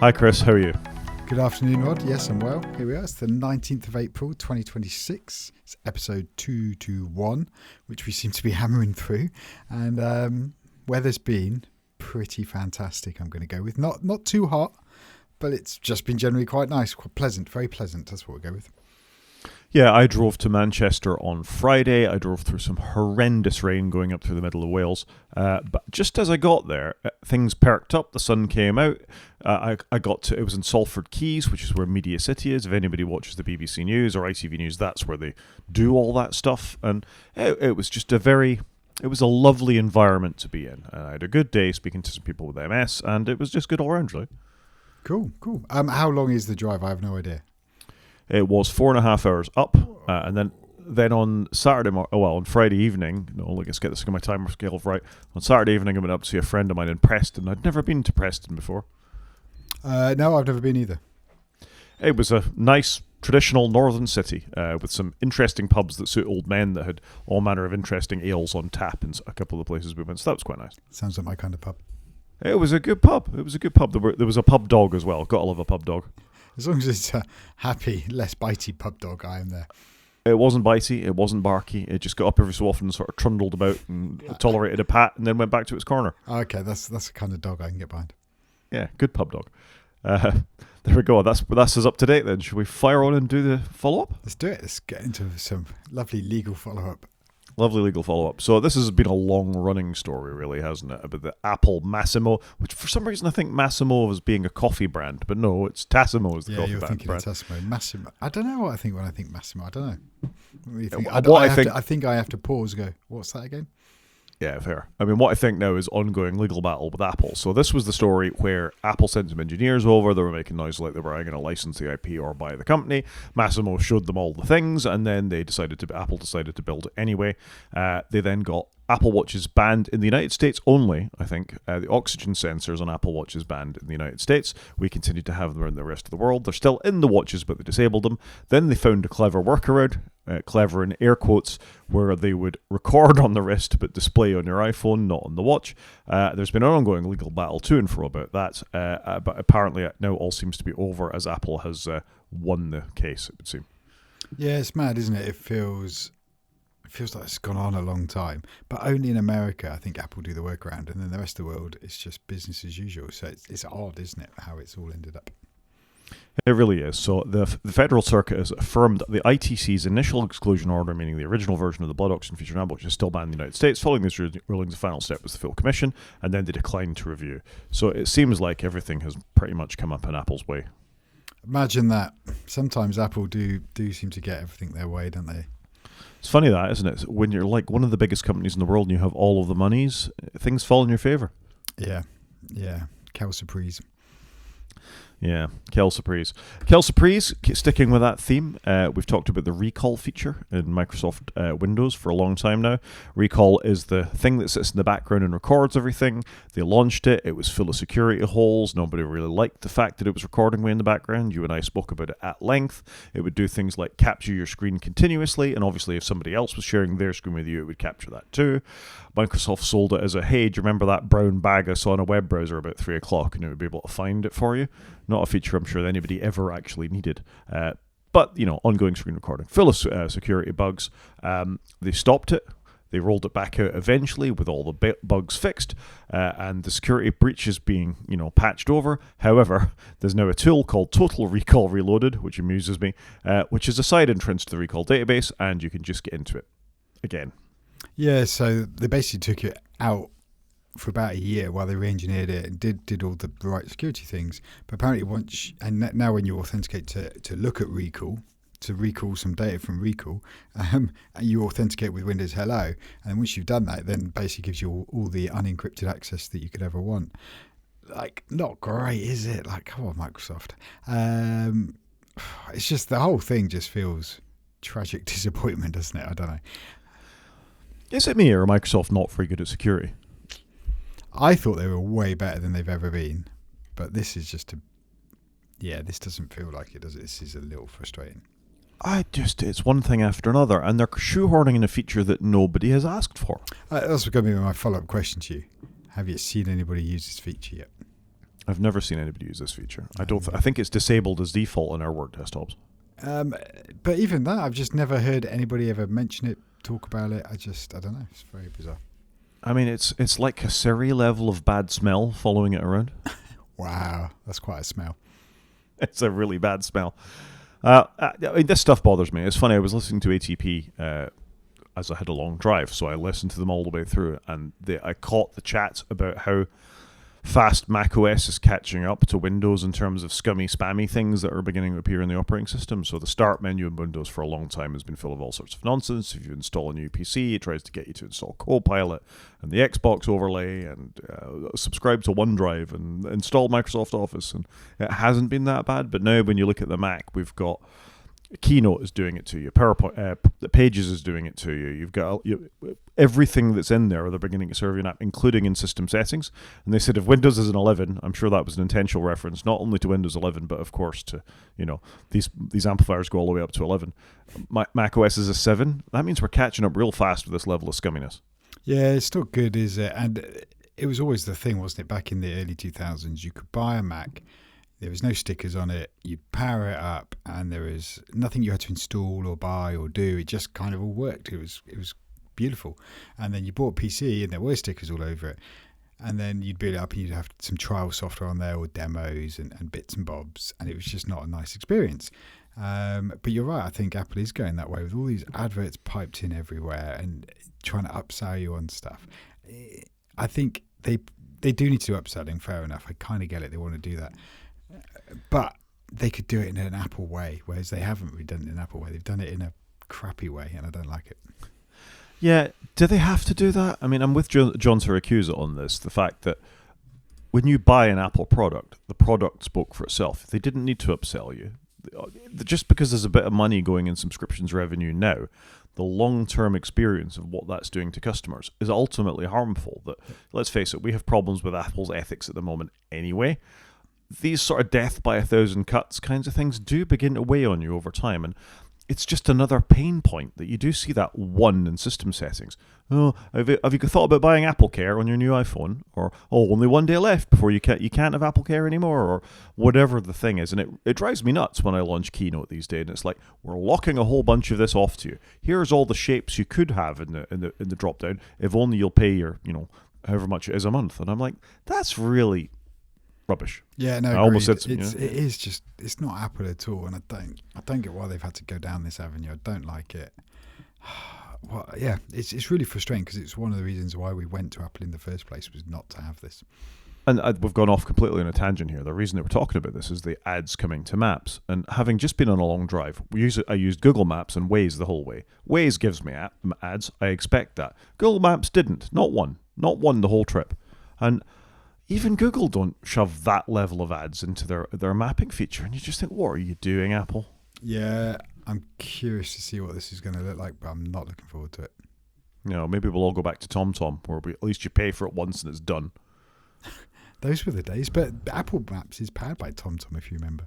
Hi Chris, how are you? Good afternoon, Rod. Yes, I'm well. Here we are. It's the 19th of April, 2026. It's episode 221, which we seem to be hammering through. And weather's been pretty fantastic, I'm going to go with. Not too hot, but it's just been generally quite nice, quite pleasant, very pleasant. That's what we'll go with. Yeah, I drove to Manchester on Friday. I drove through some horrendous rain going up through the middle of Wales. But just as I got there, things perked up. The sun came out. It was in Salford Quays, which is where Media City is. If anybody watches the BBC News or ITV News, that's where they do all that stuff. And it was just it was a lovely environment to be in. I had a good day speaking to some people with MS, and it was just good all around, really. Cool. How long is the drive? I have no idea. It was 4.5 hours up, and then on on Friday evening, let's get this on my timer scale right. On Saturday evening, I went up to see a friend of mine in Preston. I'd never been to Preston before. No, I've never been either. It was a nice, traditional northern city with some interesting pubs that suit old men that had all manner of interesting ales on tap in a couple of the places we went, so that was quite nice. Sounds like my kind of pub. It was a good pub. There was a pub dog as well. Gotta love a pub dog. As long as it's a happy, less bitey pub dog, I am there. It wasn't bitey, it wasn't barky. It just got up every so often and sort of trundled about and tolerated a pat and then went back to its corner. Okay, that's the kind of dog I can get behind. Yeah, good pub dog. There we go. That's us up to date then. Should we fire on and do the follow-up? Let's do it. Let's get into some lovely legal follow-up. Lovely legal follow-up. So this has been a long-running story, really, hasn't it? About the Apple Massimo, which for some reason I think Massimo is being a coffee brand, but no, it's Tassimo is the coffee brand. Yeah, you're thinking of Tassimo. Massimo. I don't know what I think when I think Massimo. I don't know. What do you think? I think I have to pause and go, what's that again? Yeah, fair. I mean, what I think now is ongoing legal battle with Apple. So this was the story where Apple sent some engineers over. They were making noise like they were going to license the IP or buy the company. Massimo showed them all the things, and then Apple decided to build it anyway. They then got Apple Watches banned in the United States only, I think. The oxygen sensors on Apple Watches banned in the United States. We continued to have them in the rest of the world. They're still in the watches, but they disabled them. Then they found a clever workaround, clever in air quotes, where they would record on the wrist but display on your iPhone, not on the watch. There's been an ongoing legal battle to and fro about that, but apparently now all seems to be over as Apple has won the case, it would seem. Yeah, it's mad, isn't it? It feels like it's gone on a long time, but only in America I think Apple do the workaround, and then the rest of the world it's just business as usual. So it's odd, isn't it, how it's all ended up? It really is. So the Federal Circuit has affirmed the ITC's initial exclusion order, meaning the original version of the blood oxygen feature on Apple Watch, is still banned in the United States. Following these rulings, the final step was the full commission, and then they declined to review. So it seems like everything has pretty much come up in Apple's way. Imagine that. Sometimes Apple do seem to get everything their way, don't they? It's funny that, isn't it? When you're like one of the biggest companies in the world and you have all of the monies, things fall in your favour. Yeah. Cal surprise. Yeah, Kel Surprise. Kel Surprise, sticking with that theme, we've talked about the recall feature in Microsoft Windows for a long time now. Recall is the thing that sits in the background and records everything. They launched it. It was full of security holes. Nobody really liked the fact that it was recording way in the background. You and I spoke about it at length. It would do things like capture your screen continuously, and obviously if somebody else was sharing their screen with you, it would capture that too. Microsoft sold it as do you remember that brown bag I saw in a web browser about 3 o'clock, and it would be able to find it for you? Not a feature I'm sure that anybody ever actually needed. But, ongoing screen recording. Full of security bugs. They stopped it. They rolled it back out eventually with all the bugs fixed, and the security breaches being, patched over. However, there's now a tool called Total Recall Reloaded, which amuses me, which is a side entrance to the recall database, and you can just get into it again. Yeah, so they basically took it out for about a year while they re-engineered it and did all the right security things. But apparently now when you authenticate to look at recall, to recall some data from recall, and you authenticate with Windows Hello, and once you've done that, then basically gives you all the unencrypted access that you could ever want. Like, not great, is it? Like, come on, Microsoft. It's just the whole thing just feels tragic disappointment, doesn't it? I don't know. Is it me or Microsoft not very good at security? I thought they were way better than they've ever been, but this is just this doesn't feel like it, does it? This is a little frustrating. It's one thing after another, and they're shoehorning in a feature that nobody has asked for. That's going to be my follow-up question to you. Have you seen anybody use this feature yet? I've never seen anybody use this feature. I think it's disabled as default on our work desktops. But even that, I've just never heard anybody ever mention it, talk about it. I don't know. It's very bizarre. I mean, it's like a Siri level of bad smell following it around. Wow, that's quite a smell. It's a really bad smell. I mean, this stuff bothers me. It's funny, I was listening to ATP as I had a long drive, so I listened to them all the way through, and I caught the chat about how fast macOS is catching up to Windows in terms of scummy, spammy things that are beginning to appear in the operating system. So the start menu in Windows for a long time has been full of all sorts of nonsense. If you install a new PC, it tries to get you to install Copilot and the Xbox overlay and subscribe to OneDrive and install Microsoft Office. And it hasn't been that bad. But now when you look at the Mac, we've got Keynote is doing it to you. PowerPoint, Pages is doing it to you. You've got everything that's in there. They're beginning to serve you an app, including in system settings. And they said if Windows is an 11, I'm sure that was an intentional reference, not only to Windows 11, but of course to these amplifiers go all the way up to 11. Mac OS is a 7. That means we're catching up real fast with this level of scumminess. Yeah, it's not good, is it? And it was always the thing, wasn't it? Back in the early 2000s, you could buy a Mac. There was no stickers on it. You power it up, and there was nothing you had to install or buy or do. It just kind of all worked. It was beautiful. And then you bought a PC, and there were stickers all over it. And then you'd build it up, and you'd have some trial software on there or demos and bits and bobs, and it was just not a nice experience. But you're right. I think Apple is going that way with all these adverts piped in everywhere and trying to upsell you on stuff. I think they do need to do upselling. Fair enough. I kind of get it. They want to do that. But they could do it in an Apple way, whereas they haven't really done it in an Apple way. They've done it in a crappy way, and I don't like it. Yeah, do they have to do that? I mean, I'm with John Siracusa on this, the fact that when you buy an Apple product, the product spoke for itself. They didn't need to upsell you. Just because there's a bit of money going in subscriptions revenue now, the long-term experience of what that's doing to customers is ultimately harmful. That, let's face it, we have problems with Apple's ethics at the moment anyway. These sort of death by 1,000 cuts kinds of things do begin to weigh on you over time, and it's just another pain point that you do see that one in system settings. Oh, have you thought about buying Apple Care on your new iPhone? Or, only one day left before you can't have Apple Care anymore, or whatever the thing is. And it drives me nuts when I launch Keynote these days, and it's like, we're locking a whole bunch of this off to you. Here's all the shapes you could have in the drop down, if only you'll pay your, however much it is a month. And I'm like, that's really rubbish. Yeah, no, I almost said it's not Apple at all, and I don't get why they've had to go down this avenue. I don't like it. Well, yeah, it's really frustrating because it's one of the reasons why we went to Apple in the first place, was not to have this. And we've gone off completely on a tangent here. The reason that we're talking about this is the ads coming to Maps. And having just been on a long drive, I used Google Maps and Waze the whole way. Waze gives me ads. I expect that. Google Maps didn't. Not one the whole trip. And even Google don't shove that level of ads into their mapping feature. And you just think, what are you doing, Apple? Yeah, I'm curious to see what this is going to look like, but I'm not looking forward to it. Maybe we'll all go back to TomTom, where at least you pay for it once and it's done. Those were the days. But Apple Maps is powered by TomTom, if you remember.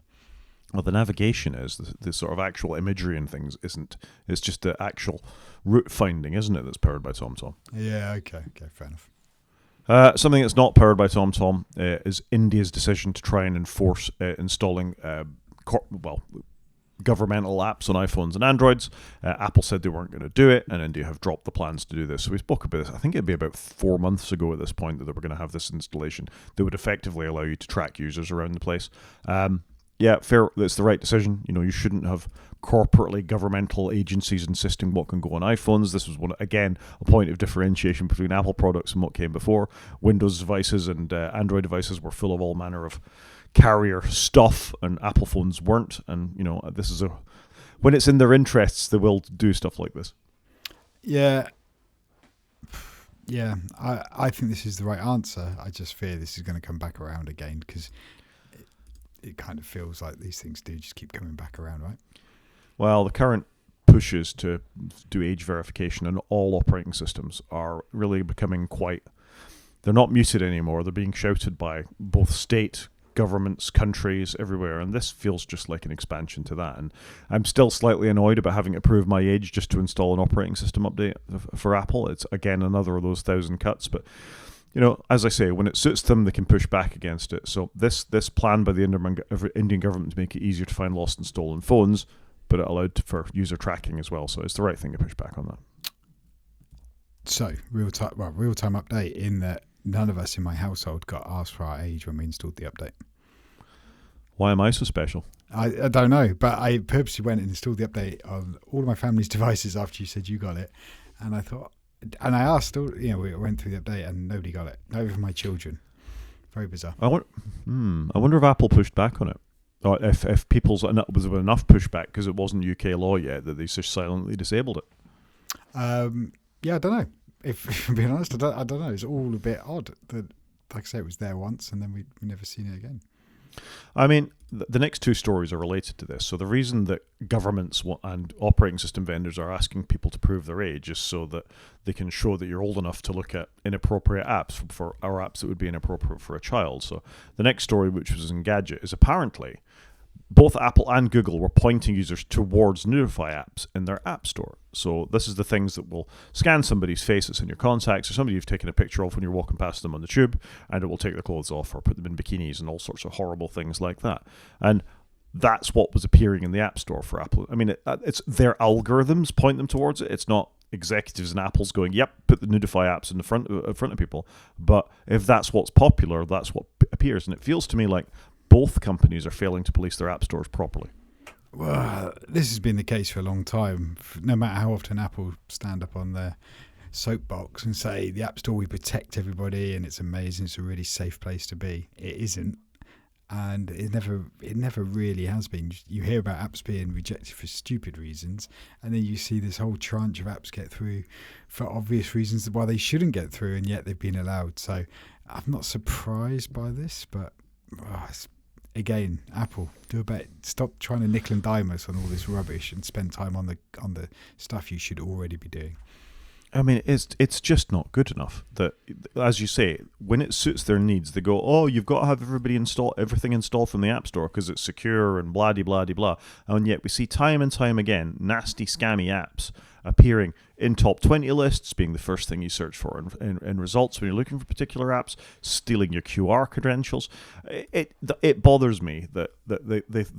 Well, the navigation is. The sort of actual imagery and things isn't. It's just the actual route finding, isn't it, that's powered by TomTom? Yeah, okay, fair enough. Something that's not powered by TomTom is India's decision to try and enforce installing governmental apps on iPhones and Androids. Apple said they weren't going to do it, and India have dropped the plans to do this. So we spoke about this. I think it'd be about 4 months ago at this point that they were going to have this installation that would effectively allow you to track users around the place. Yeah, fair. That's the right decision. You shouldn't have corporately governmental agencies insisting what can go on iPhones. This was a point of differentiation between Apple products and what came before. Windows devices and Android devices were full of all manner of carrier stuff, and Apple phones weren't. And this is when it's in their interests, they will do stuff like this. Yeah. I think this is the right answer. I just fear this is going to come back around again, because it kind of feels like these things do just keep coming back around, right? Well, the current pushes to do age verification on all operating systems are really becoming they're not muted anymore. They're being shouted by both state governments, countries, everywhere, and this feels just like an expansion to that. And I'm still slightly annoyed about having to prove my age just to install an operating system update for Apple. It's, again, another of those 1,000 cuts, but as I say, when it suits them, they can push back against it. So this plan by the Indian government to make it easier to find lost and stolen phones, but it allowed for user tracking as well. So it's the right thing to push back on that. So real-time update in that none of us in my household got asked for our age when we installed the update. Why am I so special? I don't know, but I purposely went and installed the update on all of my family's devices after you said you got it, and I thought, and I asked, we went through the update and nobody got it, not even my children. Very bizarre. I wonder if Apple pushed back on it, or if was enough pushback because it wasn't UK law yet that they just silently disabled it. Yeah, I don't know. If I'm being honest, I don't know. It's all a bit odd that, like I say, it was there once and then we never seen it again. I mean, the next two stories are related to this. So the reason that governments and operating system vendors are asking people to prove their age is so that they can show that you're old enough to look at inappropriate apps for our apps that would be inappropriate for a child. So the next story, which was in Gadget, is apparently both Apple and Google were pointing users towards nudify apps in their app store. So this is the things that will scan somebody's face that's in your contacts or somebody you've taken a picture of when you're walking past them on the tube, and it will take their clothes off or put them in bikinis and all sorts of horrible things like that. And that's what was appearing in the app store for Apple. I mean, it's their algorithms point them towards it. It's not executives in Apple's going, yep, put the nudify apps in the front of people. But if that's what's popular, that's what appears. And it feels to me like both companies are failing to police their app stores properly. Well, this has been the case for a long time. No matter how often Apple stand up on their soapbox and say the App Store, we protect everybody and it's amazing, it's a really safe place to be. It isn't, and it never really has been. You hear about apps being rejected for stupid reasons, and then you see this whole tranche of apps get through for obvious reasons why they shouldn't get through, and yet they've been allowed. So I'm not surprised by this, but again, Apple, do a bet. Stop trying to nickel and dime us on all this rubbish and spend time on the stuff you should already be doing. I mean, it's just not good enough. That, as you say, when it suits their needs, they go, oh, you've got to have everything installed from the App Store because it's secure and blah de blah de blah. And yet we see time and time again nasty scammy apps appearing in top 20 lists, being the first thing you search for in results when you're looking for particular apps, stealing your QR credentials. It bothers me that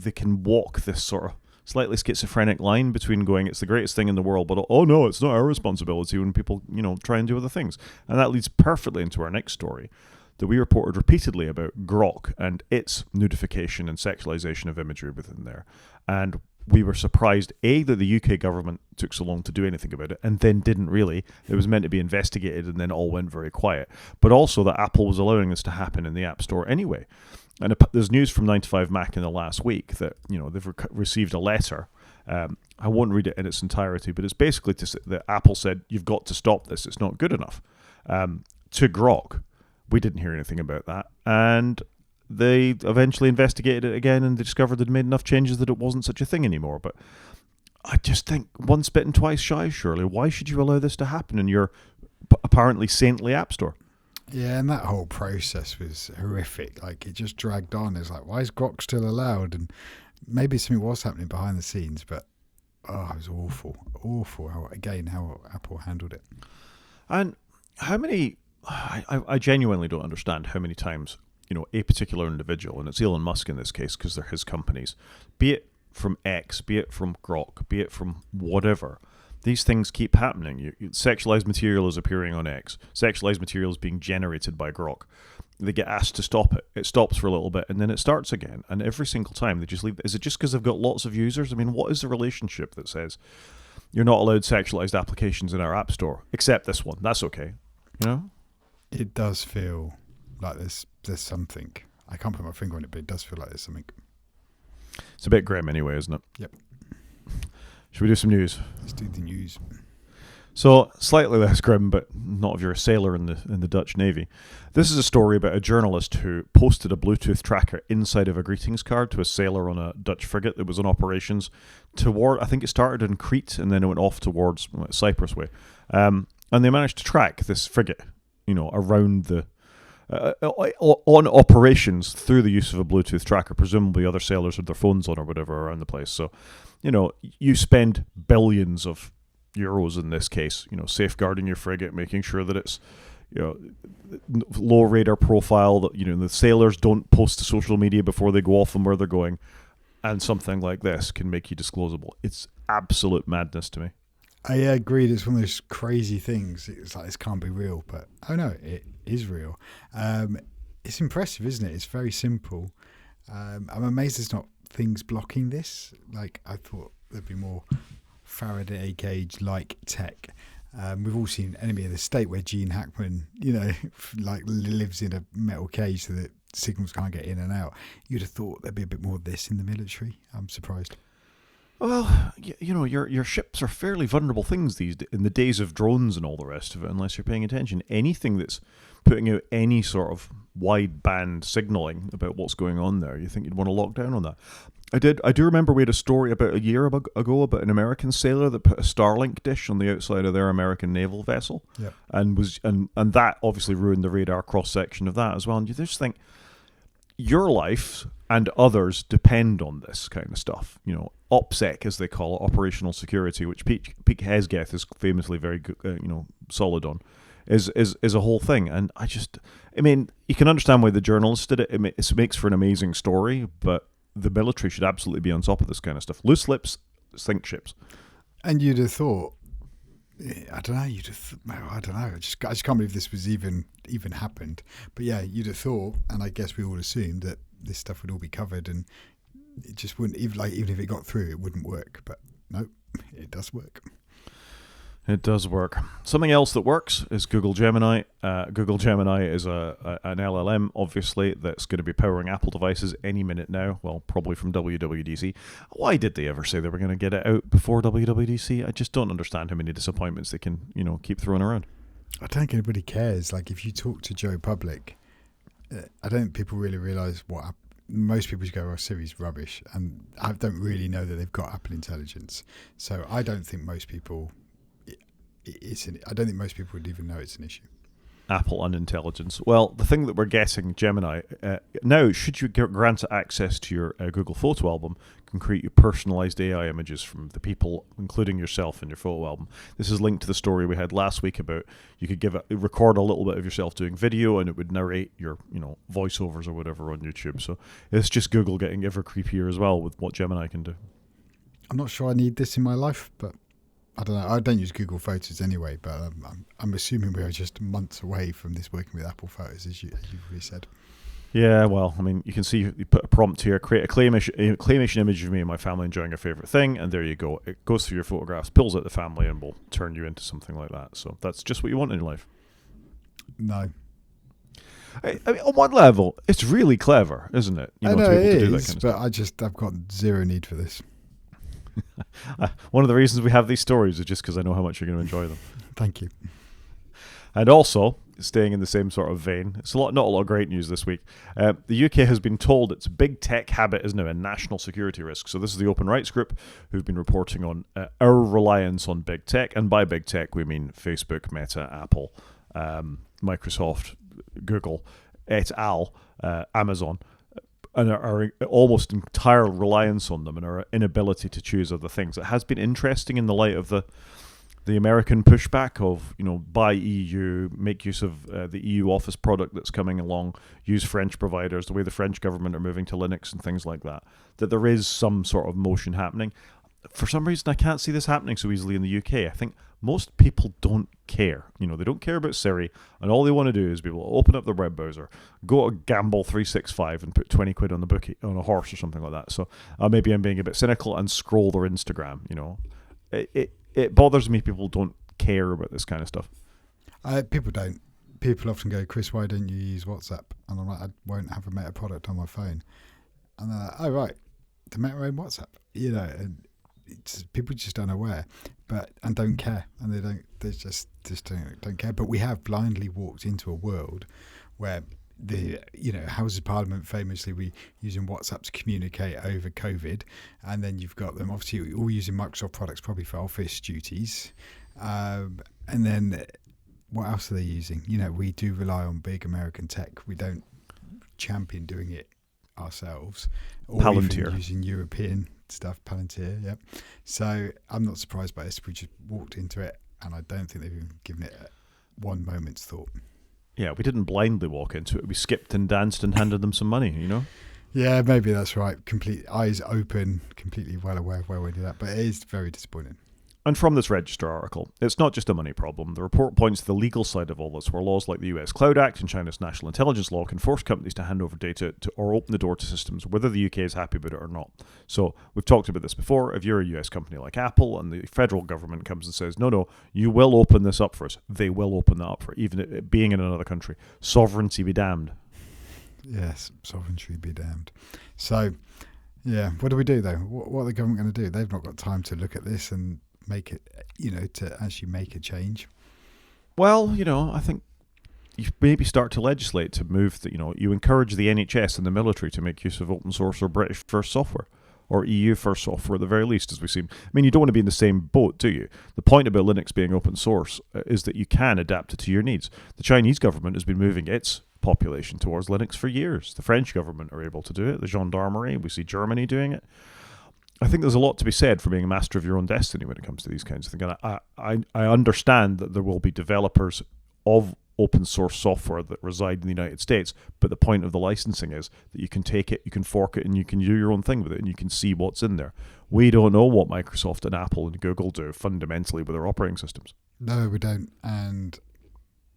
they can walk this sort of slightly schizophrenic line between going, it's the greatest thing in the world, but oh no, it's not our responsibility when people, try and do other things. And that leads perfectly into our next story that we reported repeatedly about Grok and its nudification and sexualization of imagery within there. And we were surprised, A, that the UK government took so long to do anything about it, and then didn't really. It was meant to be investigated, and then all went very quiet. But also that Apple was allowing this to happen in the App Store anyway. And there's news from 9to5Mac in the last week that they've received a letter. I won't read it in its entirety, but it's basically that Apple said, you've got to stop this. It's not good enough. To Grok, we didn't hear anything about that. And they eventually investigated it again and they discovered they'd made enough changes that it wasn't such a thing anymore. But I just think once bitten, twice shy, surely. Why should you allow this to happen in your apparently saintly App Store? Yeah, and that whole process was horrific. Like, it just dragged on. It's like, why is Grok still allowed? And maybe something was happening behind the scenes, but it was awful. Awful how Apple handled it. And how many... I genuinely don't understand how many times a particular individual, and it's Elon Musk in this case because they're his companies, be it from X, be it from Grok, be it from whatever, these things keep happening. Sexualized material is appearing on X. Sexualized material is being generated by Grok. They get asked to stop it. It stops for a little bit, and then it starts again. And every single time they just leave. Is it just because they've got lots of users? I mean, what is the relationship that says you're not allowed sexualized applications in our App Store, except this one? That's okay. It does feel like there's something. I can't put my finger on it, but it does feel like there's something. It's a bit grim anyway, isn't it? Yep. Should we do some news? Let's do the news. So, slightly less grim, but not if you're a sailor in the Dutch Navy. This is a story about a journalist who posted a Bluetooth tracker inside of a greetings card to a sailor on a Dutch frigate that was in operations toward, I think it started in Crete and then it went off towards Cyprus way. And they managed to track this frigate, around the... on operations through the use of a Bluetooth tracker. Presumably other sailors had their phones on or whatever around the place. So, you spend billions of euros in this case, safeguarding your frigate, making sure that it's, low radar profile, that the sailors don't post to social media before they go off and where they're going, and something like this can make you disclosable. It's absolute madness to me. I agree. It's one of those crazy things. It's like, this can't be real, but oh no, it is real. It's impressive, isn't it? It's very simple. I'm amazed there's not things blocking this. Like, I thought there'd be more Faraday cage like tech. We've all seen Enemy of the State, where Gene Hackman, like lives in a metal cage so that signals can't get in and out. You'd have thought there'd be a bit more of this in the military. I'm surprised. Well, your ships are fairly vulnerable things in the days of drones and all the rest of it, unless you're paying attention. Anything that's putting out any sort of wide band signaling about what's going on there, you think you'd want to lock down on that. I do remember we had a story about a year ago about an American sailor that put a Starlink dish on the outside of their American naval vessel, yep. and that obviously ruined the radar cross section of that as well. And you just think your life and others depend on this kind of stuff. OPSEC, as they call it, operational security, which Pete Hesgeth is famously very good, solid on, is a whole thing. And you can understand why the journalists did it. It makes for an amazing story, but the military should absolutely be on top of this kind of stuff. Loose lips sink ships. And you'd have thought, I don't know. I don't know. I just can't believe this was even happened. But yeah, you'd have thought, and I guess we all assumed that this stuff would all be covered, and it just wouldn't. Even if it got through, it wouldn't work. But no, it does work. It does work. Something else that works is Google Gemini. Google Gemini is an LLM, obviously, that's going to be powering Apple devices any minute now. Well, probably from WWDC. Why did they ever say they were going to get it out before WWDC? I just don't understand how many disappointments they can, keep throwing around. I don't think anybody cares. Like, if you talk to Joe Public, I don't think people really realise what. Most people just go, "Oh, Siri's rubbish," and I don't really know that they've got Apple Intelligence. So I don't think most people. I don't think most people would even know it's an issue. Apple unintelligence. Well, the thing that we're getting, Gemini, now, should you grant it access to your Google Photo album, can create you personalized AI images from the people, including yourself, in your photo album. This is linked to the story we had last week about you could record a little bit of yourself doing video, and it would narrate your voiceovers or whatever on YouTube. So it's just Google getting ever creepier as well with what Gemini can do. I'm not sure I need this in my life, but I don't know. I don't use Google Photos anyway, but I'm assuming we are just months away from this working with Apple Photos, as you've already said. Yeah, well, you can see you put a prompt here, create a claymation image of me and my family enjoying our favourite thing, and there you go. It goes through your photographs, pulls out the family, and will turn you into something like that. So that's just what you want in your life. No. On one level, it's really clever, isn't it? I know it is, do that kind of stuff. I've got zero need for this. One of the reasons we have these stories is just because I know how much you're going to enjoy them. Thank you. And also, staying in the same sort of vein, not a lot of great news this week. The UK has been told its big tech habit is now a national security risk. So this is the Open Rights Group who've been reporting on our reliance on big tech. And by big tech, we mean Facebook, Meta, Apple, Microsoft, Google, et al., Amazon. And our almost entire reliance on them and our inability to choose other things. It has been interesting in the light of the American pushback of, buy EU, make use of the EU Office product that's coming along, use French providers, the way the French government are moving to Linux and things like that there is some sort of motion happening. For some reason, I can't see this happening so easily in the UK. I think most people don't care. They don't care about Siri, and all they want to do is be able to open up their web browser, go to Gamble 365 and put 20 quid on the bookie, on a horse or something like that. So maybe I'm being a bit cynical and scroll their Instagram. It bothers me people don't care about this kind of stuff. People don't. People often go, "Chris, why don't you use WhatsApp?" And I'm like, "I won't have a Meta product on my phone." And they're like, "Oh, right, the Meta own WhatsApp." And people just unaware, and don't care, and they just don't care. But we have blindly walked into a world where the Houses of Parliament famously we using WhatsApp to communicate over COVID, and then you've got them obviously all using Microsoft products probably for office duties, and then what else are they using? We do rely on big American tech. We don't champion doing it ourselves, or Palantir. even using European stuff. Palantir, yep. So I'm not surprised by this. We just walked into it, and I don't think they've even given it one moment's thought. Yeah, we didn't blindly walk into it. We skipped and danced and handed them some money, you know? Yeah, maybe that's right. Complete eyes open, completely well aware of where we do that. But it is very disappointing. And from this Register article, it's not just a money problem. The report points to the legal side of all this, where laws like the US Cloud Act and China's National Intelligence Law can force companies to hand over data to or open the door to systems, whether the UK is happy about it or not. So we've talked about this before. If you're a US company like Apple and the federal government comes and says, no, you will open this up for us, they will open that up for even it being in another country. Sovereignty be damned. Yes, sovereignty be damned. So, yeah, what do we do though? What are the government going to do? They've not got time to look at this and make it, to actually make a change. Well, I think you maybe start to legislate to move that, you encourage the NHS and the military to make use of open source or British first software or EU first software at the very least, as we see. I mean, you don't want to be in the same boat, do you? The point about Linux being open source is that you can adapt it to your needs. The Chinese government has been moving its population towards Linux for years. The French government are able to do it. The gendarmerie, we see Germany doing it. I think there's a lot to be said for being a master of your own destiny when it comes to these kinds of things. And I understand that there will be developers of open source software that reside in the United States, but the point of the licensing is that you can take it, you can fork it, and you can do your own thing with it, and you can see what's in there. We don't know what Microsoft and Apple and Google do fundamentally with their operating systems. No, we don't, and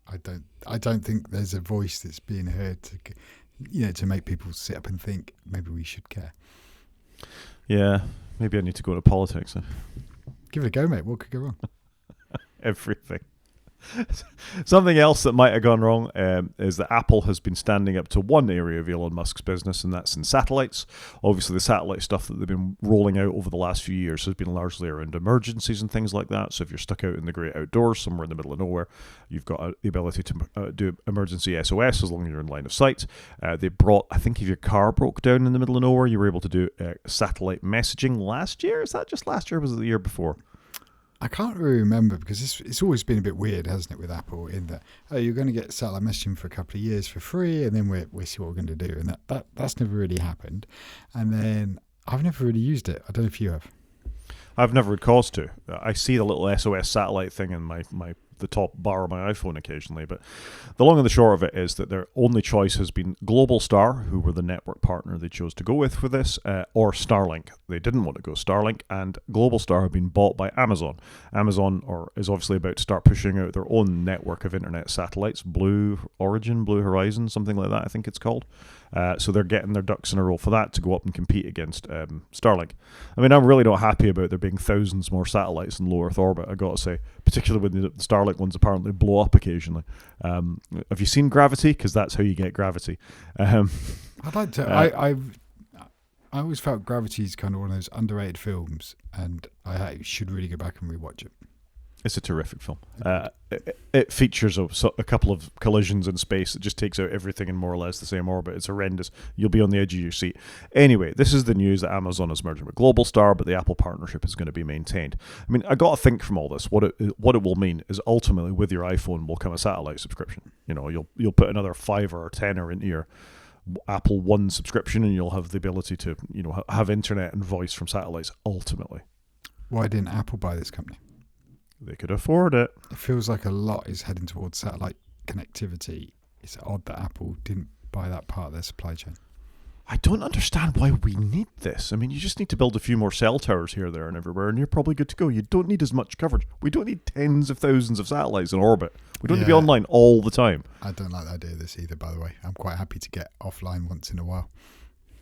I don't think there's a voice that's being heard to make people sit up and think maybe we should care. Yeah, maybe I need to go into politics. Give it a go, mate. What could go wrong? Everything. Something else that might have gone wrong is that Apple has been standing up to one area of Elon Musk's business, and that's in satellites. Obviously, the satellite stuff that they've been rolling out over the last few years has been largely around emergencies and things like that. So if you're stuck out in the great outdoors, somewhere in the middle of nowhere, you've got the ability to do emergency SOS as long as you're in line of sight. They brought, I think if your car broke down in the middle of nowhere, you were able to do satellite messaging last year. Is that just last year or was it the year before? I can't really remember because it's always been a bit weird, hasn't it, with Apple, in that, you're going to get satellite messaging for a couple of years for free and then we'll see what we're going to do. And that's never really happened. And then I've never really used it. I don't know if you have. I've never had cause to. I see the little SOS satellite thing in the top bar of my iPhone occasionally, but the long and the short of it is that their only choice has been Globalstar, who were the network partner they chose to go with for this, or Starlink. They didn't want to go Starlink, and Globalstar have been bought by Amazon. Amazon is obviously about to start pushing out their own network of internet satellites, Blue Horizon, something like that I think it's called. So they're getting their ducks in a row for that to go up and compete against Starlink. I mean, I'm really not happy about there being thousands more satellites in low Earth orbit, I got to say, particularly when the Starlink ones apparently blow up occasionally. Have you seen Gravity? Because that's how you get gravity. I'd like to. I always felt Gravity's kind of one of those underrated films, and I should really go back and rewatch it. It's a terrific film. It features a couple of collisions in space. It just takes out everything in more or less the same orbit. It's horrendous. You'll be on the edge of your seat. Anyway, this is the news that Amazon is merging with Globalstar, but the Apple partnership is going to be maintained. I mean, I got to think from all this, what it will mean is ultimately with your iPhone will come a satellite subscription. You'll put another $5 or $10 into your Apple One subscription, and you'll have the ability to have internet and voice from satellites ultimately. Why didn't Apple buy this company? They could afford it. It feels like a lot is heading towards satellite connectivity. It's odd that Apple didn't buy that part of their supply chain. I don't understand why we need this. I mean, you just need to build a few more cell towers here, there, and everywhere, and you're probably good to go. You don't need as much coverage. We don't need tens of thousands of satellites in orbit. We don't need to be online all the time. I don't like the idea of this either, by the way. I'm quite happy to get offline once in a while.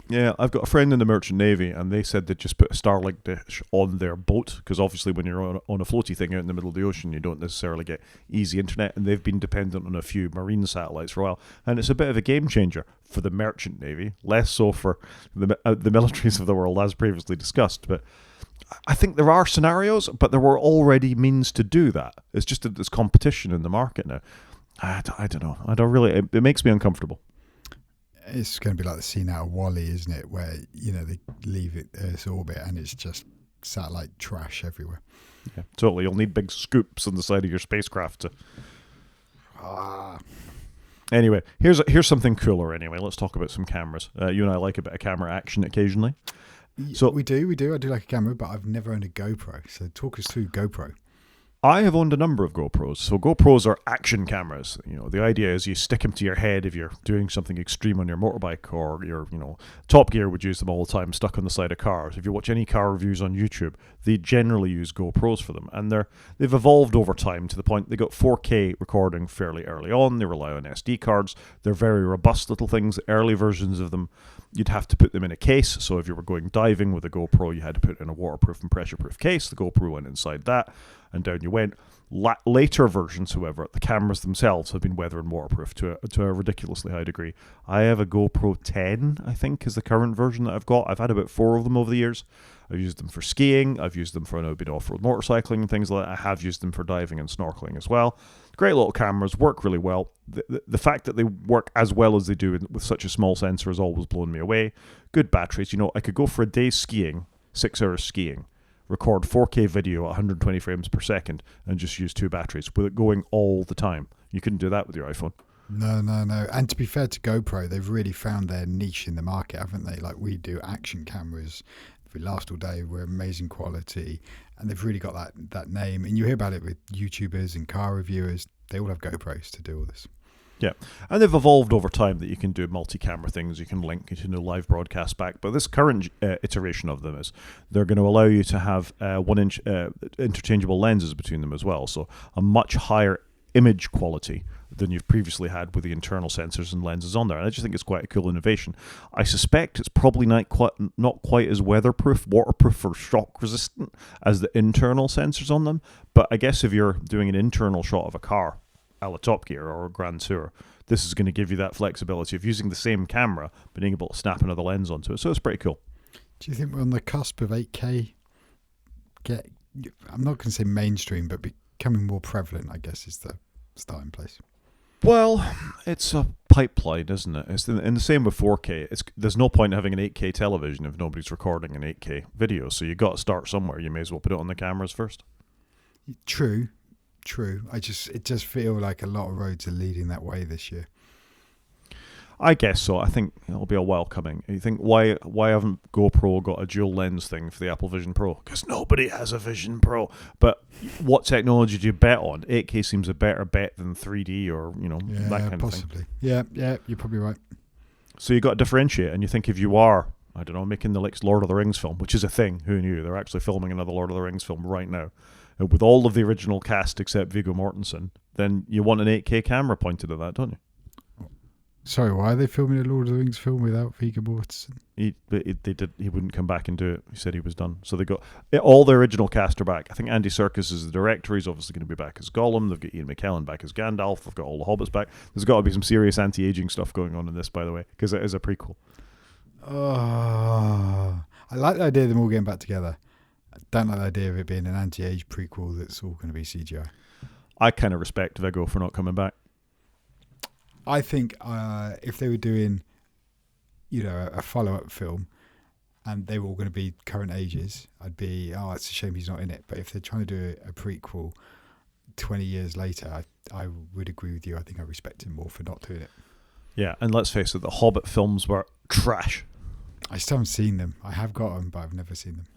Yeah, I've got a friend in the Merchant Navy, and they said they'd just put a Starlink dish on their boat, because obviously when you're on a floaty thing out in the middle of the ocean, you don't necessarily get easy internet, and they've been dependent on a few marine satellites for a while, and it's a bit of a game changer for the Merchant Navy, less so for the militaries of the world, as previously discussed. But I think there are scenarios, but there were already means to do that. It's just that there's competition in the market now. I don't know. I don't really. It makes me uncomfortable. It's going to be like the scene out of WALL-E, isn't it? Where, they leave it Earth's orbit and it's just satellite trash everywhere. Yeah, totally. You'll need big scoops on the side of your spacecraft to... Anyway, here's something cooler anyway. Let's talk about some cameras. You and I like a bit of camera action occasionally. So we do. I do like a camera, but I've never owned a GoPro. So talk us through GoPro. I have owned a number of GoPros. So GoPros are action cameras. You know, the idea is you stick them to your head if you're doing something extreme on your motorbike, or your, you know, Top Gear would use them all the time, stuck on the side of cars. If you watch any car reviews on YouTube, they generally use GoPros for them, and they've evolved over time to the point they got 4K recording fairly early on. They rely on SD cards. They're very robust little things. Early versions of them, you'd have to put them in a case. So if you were going diving with a GoPro, you had to put it in a waterproof and pressure-proof case. The GoPro went inside that, and down you went. Later versions, however, the cameras themselves have been weather and waterproof to a ridiculously high degree. I have a GoPro 10, I think, is the current version that I've got. I've had about 4 of them over the years. I've used them for skiing. I've used them for a bit of off-road motorcycling and things like that. I have used them for diving and snorkeling as well. Great little cameras, work really well. The fact that they work as well as they do with such a small sensor has always blown me away. Good batteries. You know, I could go for a day's skiing, 6 hours skiing, record 4K video at 120 frames per second, and just use 2 batteries with it going all the time. You couldn't do that with your iPhone. No. And to be fair to GoPro, they've really found their niche in the market, haven't they? Like, we do action cameras. We last all day. We're amazing quality. And they've really got that name. And you hear about it with YouTubers and car reviewers. They all have GoPros to do all this. Yeah, and they've evolved over time that you can do multi-camera things, you can link, you can do live broadcast back, but this current iteration of them is they're going to allow you to have 1-inch interchangeable lenses between them as well, so a much higher image quality than you've previously had with the internal sensors and lenses on there, and I just think it's quite a cool innovation. I suspect it's probably not quite as waterproof or shock resistant as the internal sensors on them, but I guess if you're doing an internal shot of a car, a la Top Gear or a Grand Tour, this is going to give you that flexibility of using the same camera but being able to snap another lens onto it. So it's pretty cool. Do you think we're on the cusp of 8K? I'm not going to say mainstream, but becoming more prevalent, I guess, is the starting place. Well, it's a pipeline, isn't it? It's in the same with 4K. There's no point in having an 8K television if nobody's recording an 8K video. So you've got to start somewhere. You may as well put it on the cameras first. True. It just feel like a lot of roads are leading that way this year. I guess so. I think it'll be a while coming. You think why haven't GoPro got a dual lens thing for the Apple Vision Pro? Because nobody has a Vision Pro. But what technology do you bet on? 8K seems a better bet than 3D or that kind of thing. Yeah, you're probably right. So you got to differentiate, and you think if you are, I don't know, making the next Lord of the Rings film, which is a thing. Who knew? They're actually filming another Lord of the Rings film right now. With all of the original cast except Viggo Mortensen, then you want an 8K camera pointed at that, don't you? Sorry, why are they filming a Lord of the Rings film without Viggo Mortensen? He wouldn't come back and do it. He said he was done. So they got all the original cast are back. I think Andy Serkis is the director. He's obviously going to be back as Gollum. They've got Ian McKellen back as Gandalf. They've got all the hobbits back. There's got to be some serious anti-aging stuff going on in this, by the way, because it is a prequel. Oh, I like the idea of them all getting back together. I don't like the idea of it being an anti-age prequel that's all going to be CGI. I kind of respect Viggo for not coming back. I think if they were doing, a follow-up film and they were all going to be current ages, I'd be, it's a shame he's not in it. But if they're trying to do a prequel 20 years later, I would agree with you. I think I respect him more for not doing it. Yeah, and let's face it, the Hobbit films were trash. I still haven't seen them. I have got them, but I've never seen them.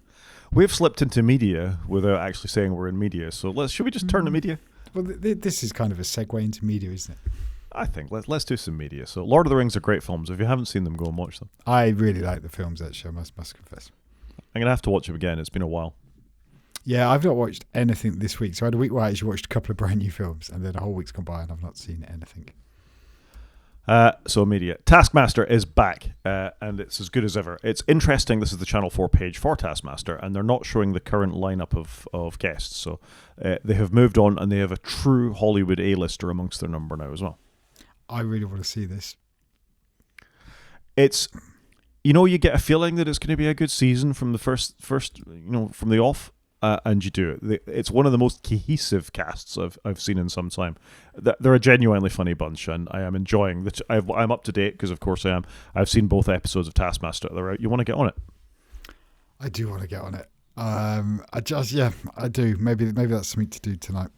We've slipped into media without actually saying we're in media. So should we just turn to media? Well, this is kind of a segue into media, isn't it? I think let's do some media. So Lord of the Rings are great films. If you haven't seen them, go and watch them. I really like the films, actually. I must confess. I'm gonna have to watch them again. It's been a while. Yeah, I've not watched anything this week. So I had a week where I actually watched a couple of brand new films, and then a whole week's gone by and I've not seen anything. So media. Taskmaster is back, and it's as good as ever. It's interesting. This is the Channel 4 page for Taskmaster, and they're not showing the current lineup of guests. So they have moved on, and they have a true Hollywood A-lister amongst their number now as well. I really want to see this. It's, you get a feeling that it's going to be a good season from the first, from the off. And you do it. It's one of the most cohesive casts I've seen in some time. They're a genuinely funny bunch, and I am enjoying that. I'm up to date because, of course, I am. I've seen both episodes of Taskmaster. They're out. You want to get on it? I do want to get on it. I do. Maybe that's something to do tonight.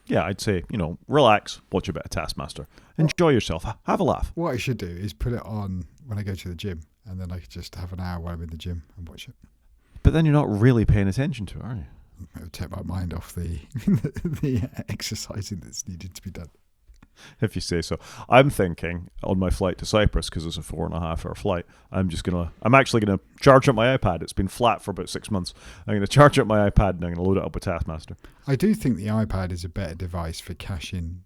Yeah, I'd say relax, watch a bit of Taskmaster, enjoy yourself, have a laugh. What I should do is put it on when I go to the gym, and then I could just have an hour while I'm in the gym and watch it. But then you're not really paying attention to it, are you? It'll take my mind off the the exercising that's needed to be done. If you say so. I'm thinking on my flight to Cyprus, because it's a 4.5 hour flight, I'm actually gonna charge up my iPad. It's been flat for about 6 months. I'm gonna charge up my iPad and I'm gonna load it up with Taskmaster. I do think the iPad is a better device for caching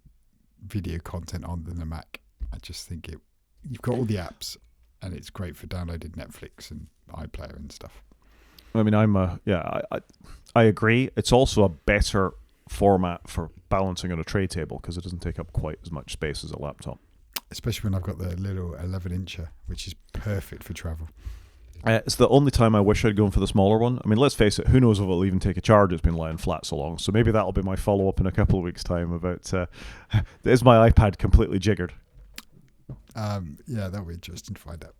video content on than the Mac. I just think you've got all the apps, and it's great for downloading Netflix and iPlayer and stuff. I mean, I agree. It's also a better format for balancing on a tray table because it doesn't take up quite as much space as a laptop. Especially when I've got the little 11-incher, which is perfect for travel. It's the only time I wish I'd gone for the smaller one. I mean, let's face it, who knows if it'll even take a charge? It's been lying flat so long. So maybe that'll be my follow-up in a couple of weeks' time about, is my iPad completely jiggered? Yeah, that'll be interesting to find out.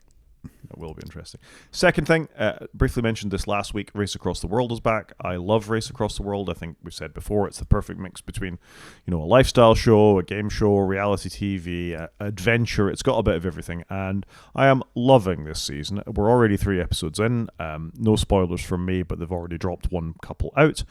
That will be interesting. Second thing, briefly mentioned this last week, Race Across the World is back. I love Race Across the World. I think we've said before, it's the perfect mix between, a lifestyle show, a game show, reality TV, adventure. It's got a bit of everything, and I am loving this season. We're already 3 episodes in. No spoilers from me, but they've already dropped one couple out.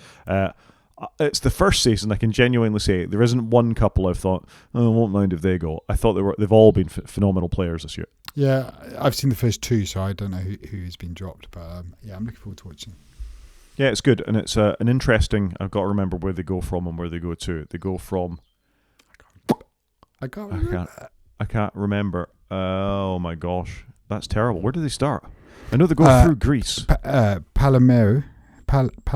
It's the first season I can genuinely say there isn't one couple I've thought, I won't mind if they go. I thought they've all been phenomenal players this year. Yeah, I've seen the first 2, so I don't know who has been dropped, but yeah, I'm looking forward to watching. Yeah, it's good, and it's an interesting. I've got to remember where they go from and where they go to. They go from. I can't remember. Oh my gosh, that's terrible. Where do they start? I know they go through Greece. Palermo. Palermo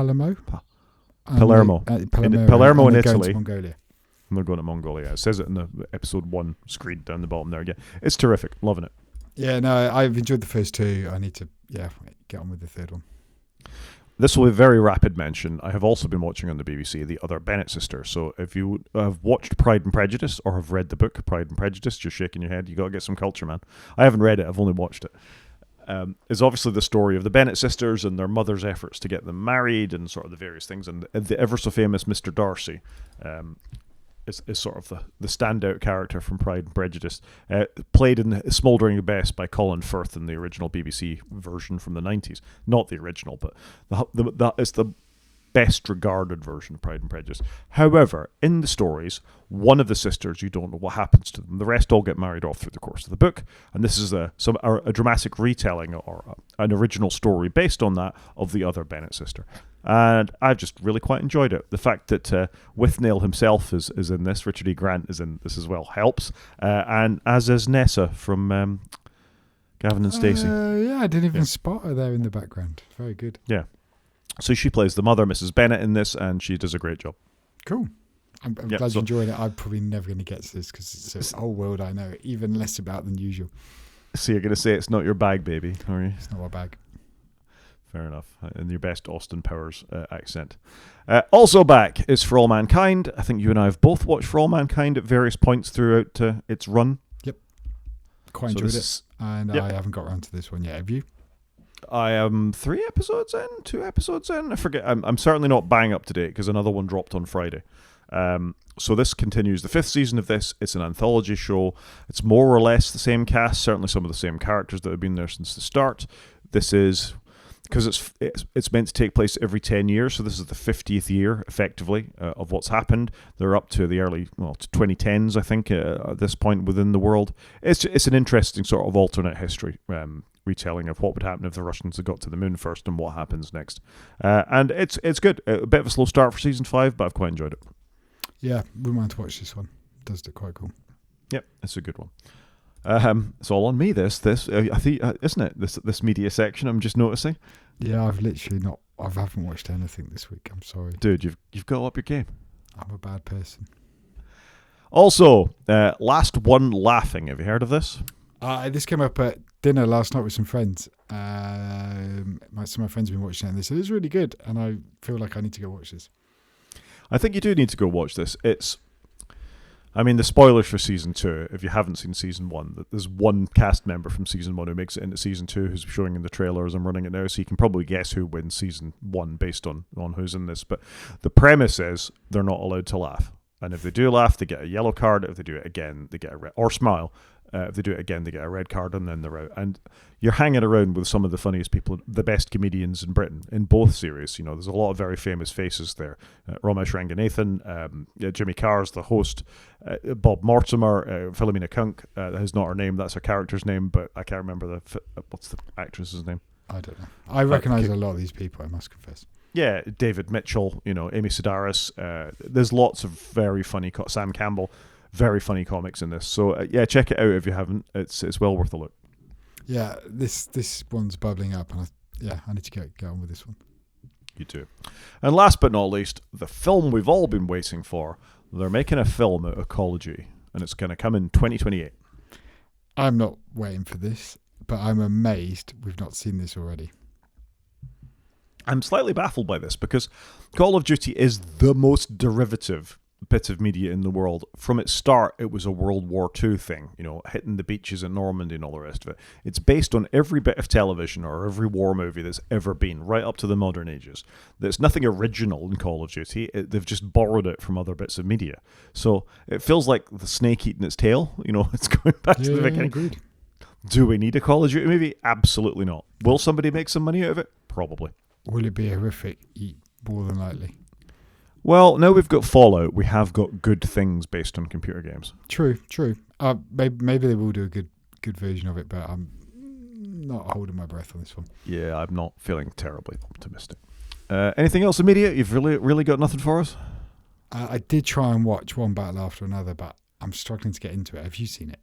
in Italy. Mongolia. And they're going to Mongolia. It says it in the episode 1 screen down the bottom there. Yeah, it's terrific. Loving it. Yeah, no, I've enjoyed the first 2. I need to, get on with the third one. This will be a very rapid mention. I have also been watching on the BBC The Other Bennett Sisters. So if you have watched Pride and Prejudice or have read the book Pride and Prejudice, you're shaking your head. You got to get some culture, man. I haven't read it. I've only watched it. Is obviously the story of the Bennett sisters and their mother's efforts to get them married and sort of the various things. And the ever so famous Mr. Darcy is sort of the standout character from Pride and Prejudice, played in Smouldering the Best by Colin Firth in the original BBC version from the 90s. Not the original, but it's the best regarded version of Pride and Prejudice. However, in the stories, one of the sisters, you don't know what happens to them. The rest all get married off through the course of the book, and this is a dramatic retelling or an original story based on that of the other Bennett sister. And I've just really quite enjoyed it. The fact that Withnail himself is in this, Richard E. Grant is in this as well, helps. And as is Nessa from Gavin and Stacey. Yeah, I didn't even spot her there in the background. Very good. Yeah. So she plays the mother, Mrs. Bennett, in this, and she does a great job. Cool. I'm glad you're enjoying it. I'm probably never going to get to this because it's a whole world I know even less about than usual. So you're going to say it's not your bag, baby, are you? It's not my bag. Fair enough. In your best Austin Powers accent. Also back is For All Mankind. I think you and I have both watched For All Mankind at various points throughout its run. Yep. Quite enjoyed it. And I haven't got around to this one yet. Have you? I am 2 episodes in. I forget. I'm certainly not bang up to date because another one dropped on Friday. So this continues the 5th season of this. It's an anthology show. It's more or less the same cast, certainly some of the same characters that have been there since the start. This is because it's meant to take place every 10 years, so this is the 50th year, effectively, of what's happened. They're up to the early, to 2010s, I think, at this point within the world. It's an interesting sort of alternate history retelling of what would happen if the Russians had got to the moon first and what happens next. And it's good. A bit of a slow start for season 5, but I've quite enjoyed it. Yeah, wouldn't mind to watch this one. It does look quite cool. Yep, it's a good one. It's all on me. This I think, isn't it? This media section. I'm just noticing. Yeah, I've literally not. I haven't watched anything this week. I'm sorry, dude. You've got to up your game. I'm a bad person. Also, Last One Laughing. Have you heard of this? This came up at dinner last night with some friends. Some of my friends have been watching it, and they said it's really good, and I feel like I need to go watch this. I think you do need to go watch this. The spoilers for season 2, if you haven't seen season 1, there's one cast member from season 1 who makes it into season 2 who's showing in the trailer as I'm running it now, so you can probably guess who wins season 1 based on who's in this. But the premise is they're not allowed to laugh. And if they do laugh, they get a yellow card. If they do it again, they get a red, or smile. If they do it again, they get a red card and then they're out. And you're hanging around with some of the funniest people, the best comedians in Britain in both series. There's a lot of very famous faces there. Ramesh Ranganathan, Jimmy Carr's the host, Bob Mortimer, Philomena Kunk. That is not her name. That's her character's name, but I can't remember what's the actress's name. I don't know. I recognise a lot of these people, I must confess. Yeah, David Mitchell, Amy Sedaris. There's lots of very funny, Sam Campbell, very funny comics in this. So check it out if you haven't. It's well worth a look. Yeah, this one's bubbling up, and I need to get on with this one. You too. And last but not least, the film we've all been waiting for. They're making a film out of Call of Duty, and it's going to come in 2028. I'm not waiting for this, but I'm amazed we've not seen this already. I'm slightly baffled by this because Call of Duty is the most derivative bit of media in the world. From its start, it was a World War II thing, hitting the beaches in Normandy and all the rest of it. It's based on every bit of television or every war movie that's ever been, right up to the modern ages. There's nothing original in Call of Duty. They've just borrowed it from other bits of media. So it feels like the snake eating its tail. It's going back to the beginning. Agreed. Do we need a Call of Duty movie? Absolutely not. Will somebody make some money out of it? Probably. Will it be horrific? More than likely. Well, now we've got Fallout, we have got good things based on computer games. True. Maybe they will do a good version of it, but I'm not holding my breath on this one. Yeah, I'm not feeling terribly optimistic. Anything else immediate? You've really got nothing for us? I did try and watch one battle after another, but I'm struggling to get into it. Have you seen it?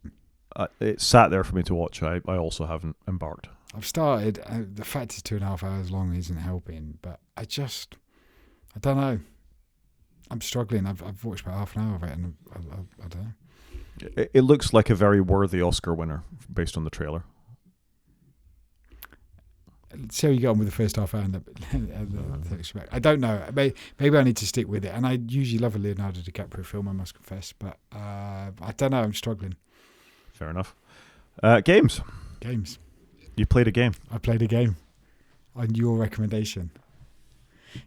It sat there for me to watch. I also haven't embarked. I've started. The fact it's 2.5 hours long isn't helping, but I don't know. I'm struggling. I've watched about half an hour of it, and I don't know. It looks like a very worthy Oscar winner based on the trailer. Let's see how you get on with the first half hour and the extra back. I don't know. Maybe I need to stick with it. And I usually love a Leonardo DiCaprio film, I must confess, but I don't know. I'm struggling. Fair enough. Games. You played a game. I played a game on your recommendation.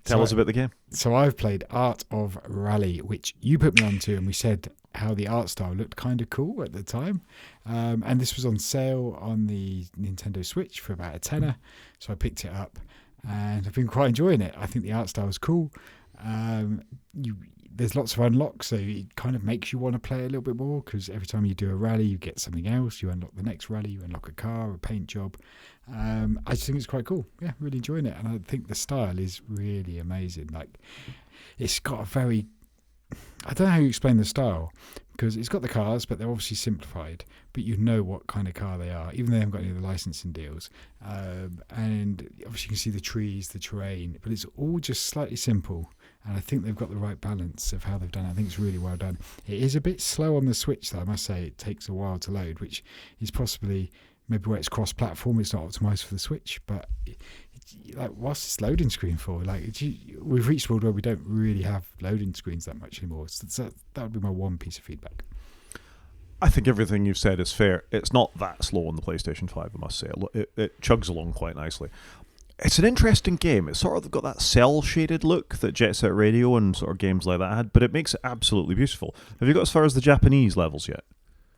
Tell us about the game. So I've played Art of Rally, which you put me onto, and we said how the art style looked kind of cool at the time. And this was on sale on the Nintendo Switch for about a tenner. So I picked it up, and I've been quite enjoying it. I think the art style is cool. There's lots of unlocks, so it kind of makes you want to play a little bit more, because every time you do a rally, you get something else. You unlock the next rally, you unlock a car, a paint job. I just think it's quite cool. Yeah, really enjoying it. And I think the style is really amazing. Like, it's got a very... I don't know how you explain the style, because it's got the cars, but they're obviously simplified, but you know what kind of car they are, even though they haven't got any of the licensing deals. And obviously you can see the trees, the terrain, but it's all just slightly simple. And I think they've got the right balance of how they've done it. I think it's really well done. It is a bit slow on the Switch, though, I must say. It takes a while to load, which is possibly maybe where it's cross-platform. It's not optimized for the Switch, but what's this loading screen for? We've reached a world where we don't really have loading screens that much anymore. So that would be my one piece of feedback. I think everything you've said is fair. It's not that slow on the PlayStation 5, I must say. It chugs along quite nicely. It's an interesting game. It's sort of got that cel-shaded look that Jet Set Radio and sort of games like that had, but it makes it absolutely beautiful. Have you got as far as the Japanese levels yet?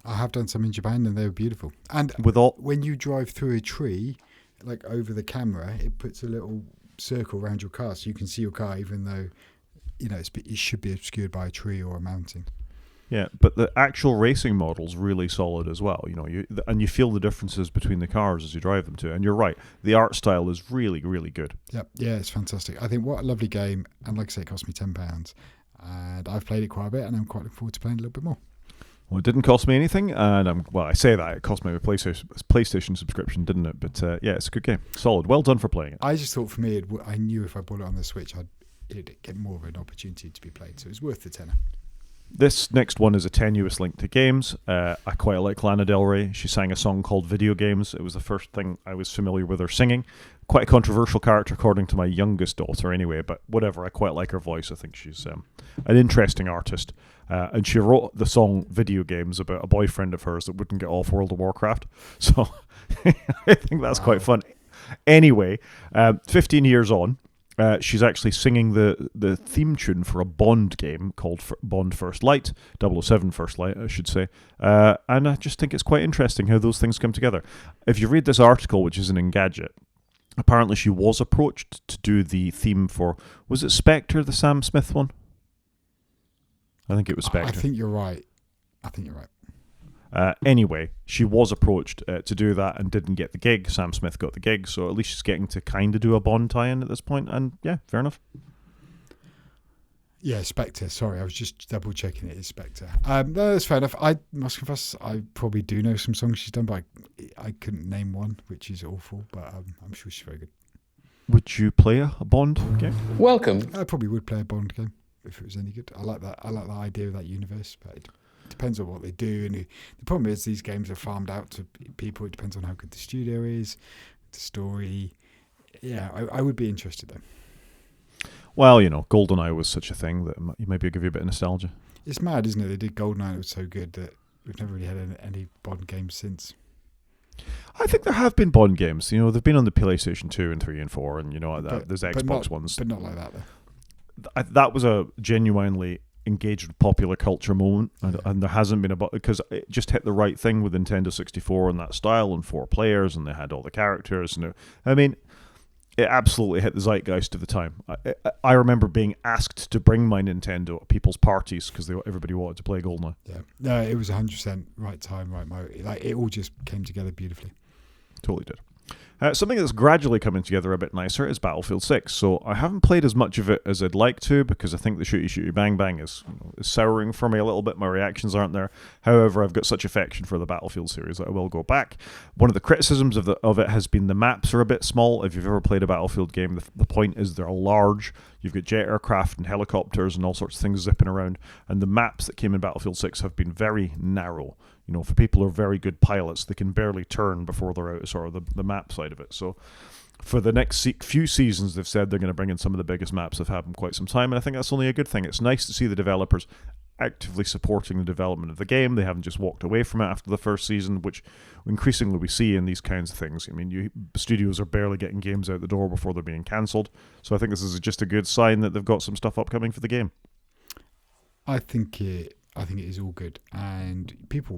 I have done some in Japan, and they were beautiful. And when you drive through a tree, like over the camera, it puts a little circle around your car, so you can see your car, even though it should be obscured by a tree or a mountain. Yeah, but the actual racing model's really solid as well. You feel the differences between the cars as you drive them too. And you're right, the art style is really, really good. Yep, yeah, it's fantastic. I think what a lovely game, and like I say, it cost me £10, and I've played it quite a bit, and I'm quite looking forward to playing a little bit more. Well, it didn't cost me anything, and I say that it cost me a PlayStation subscription, didn't it? But yeah, it's a good game, solid. Well done for playing it. I just thought for me, I knew if I bought it on the Switch, it'd get more of an opportunity to be played, so it was worth the tenner. This next one is a tenuous link to games. I quite like Lana Del Rey. She sang a song called Video Games. It was the first thing I was familiar with her singing. Quite a controversial character according to my youngest daughter anyway, but whatever, I quite like her voice. I think she's an interesting artist. And she wrote the song Video Games about a boyfriend of hers that wouldn't get off World of Warcraft. So I think that's quite fun. Anyway, 15 years on, She's actually singing the theme tune for a Bond game called Bond First Light, 007 First Light, I should say. And I just think it's quite interesting how those things come together. If you read this article, which is in Engadget, apparently she was approached to do the theme for, was it Spectre, the Sam Smith one? I think it was Spectre. I think you're right. Anyway, she was approached to do that and didn't get the gig. Sam Smith got the gig, so at least she's getting to kind of do a Bond tie-in at this point, and yeah, fair enough. Yeah, Spectre. Sorry, I was just double checking it is Spectre. No, that's fair enough. I must confess, I probably do know some songs she's done, but I couldn't name one, which is awful, but I'm sure she's very good. Would you play a Bond game? Welcome. I probably would play a Bond game if it was any good. I like that. I like the idea of that universe, but it depends on what they do. And the problem is these games are farmed out to people. It depends on how good the studio is, the story. Yeah, I would be interested though. Well, GoldenEye was such a thing that maybe it'll give you a bit of nostalgia. It's mad, isn't it? They did GoldenEye, it was so good that we've never really had any Bond games since. I think there have been Bond games. They've been on the PlayStation 2 and 3 and 4, and there's Xbox ones. But not like that, though. That was a genuinely engaged with popular culture moment, and there hasn't been because it just hit the right thing with Nintendo 64 and that style and 4 players, and they had all the characters. And it absolutely hit the zeitgeist of the time. I remember being asked to bring my Nintendo at people's parties because everybody wanted to play GoldenEye. Yeah, no, it was 100% right time, right moment. Like it all just came together beautifully. Totally did. Something that's gradually coming together a bit nicer is Battlefield 6. So I haven't played as much of it as I'd like to because I think the shooty bang bang is souring for me a little bit. My reactions aren't there. However, I've got such affection for the Battlefield series that I will go back. One of the criticisms of it has been the maps are a bit small. If you've ever played a Battlefield game, the point is they're large. You've got jet aircraft and helicopters and all sorts of things zipping around. And the maps that came in Battlefield 6 have been very narrow. For people who are very good pilots, they can barely turn before they're out of sort of the map side of it. So for the next few seasons, they've said they're going to bring in some of the biggest maps they've had in quite some time, and I think that's only a good thing. It's nice to see the developers actively supporting the development of the game. They haven't just walked away from it after the first season, which increasingly we see in these kinds of things. Studios are barely getting games out the door before they're being cancelled. So I think this is just a good sign that they've got some stuff upcoming for the game. I think it is all good, and people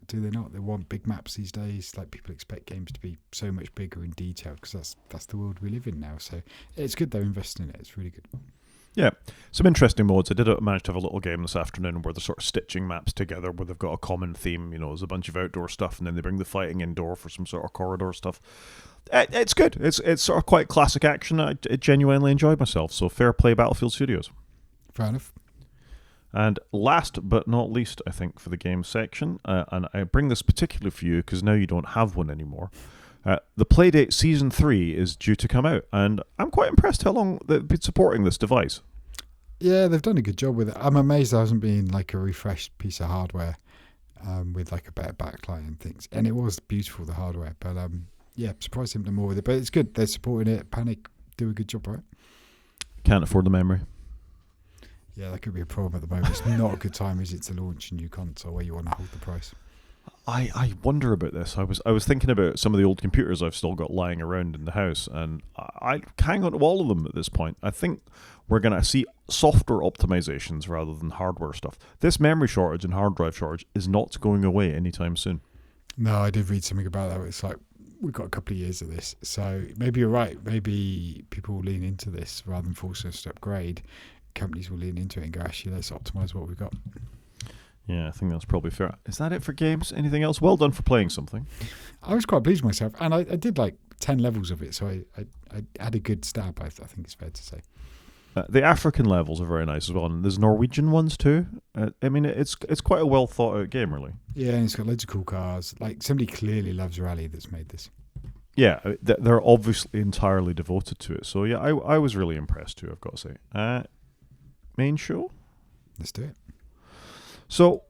do they not? They want big maps these days. Like people expect games to be so much bigger in detail because that's the world we live in now. So it's good they're investing in it. It's really good. Yeah, some interesting modes. I did manage to have a little game this afternoon where they're sort of stitching maps together, where they've got a common theme. There's a bunch of outdoor stuff, and then they bring the fighting indoor for some sort of corridor stuff. It's good. It's sort of quite classic action. I genuinely enjoyed myself. So fair play, Battlefield Studios. Fair enough. And last but not least, I think, for the game section, and I bring this particularly for you because now you don't have one anymore, the Playdate Season 3 is due to come out, and I'm quite impressed how long they've been supporting this device. Yeah, they've done a good job with it. I'm amazed there hasn't been like a refreshed piece of hardware with like a better backlight and things. And it was beautiful, the hardware, but yeah, surprised them more with it. But it's good, they're supporting it. Panic do a good job, right? Can't afford the memory. Yeah, that could be a problem at the moment. It's not a good time, is it, to launch a new console where you want to hold the price? I wonder about this. I was thinking about some of the old computers I've still got lying around in the house, and I hang on to all of them at this point. I think we're going to see software optimizations rather than hardware stuff. This memory shortage and hard drive shortage is not going away anytime soon. No, I did read something about that. It's like, we've got a couple of years of this. So maybe you're right. Maybe people will lean into this rather than forcing us to upgrade. Companies will lean into it and go, actually, let's optimize what we've got. Yeah, I think that's probably fair. Is that it for games? Anything else? Well done for playing something. I was quite pleased with myself, and I did like 10 levels of it, so I had a good stab, I think it's fair to say. The African levels are very nice as well, and there's Norwegian ones too. It's quite a well thought out game, really. Yeah, and it's got loads of cool cars. Like, somebody clearly loves Rally that's made this. Yeah, they're obviously entirely devoted to it. So yeah, I was really impressed too, I've got to say. Main show? Let's do it. So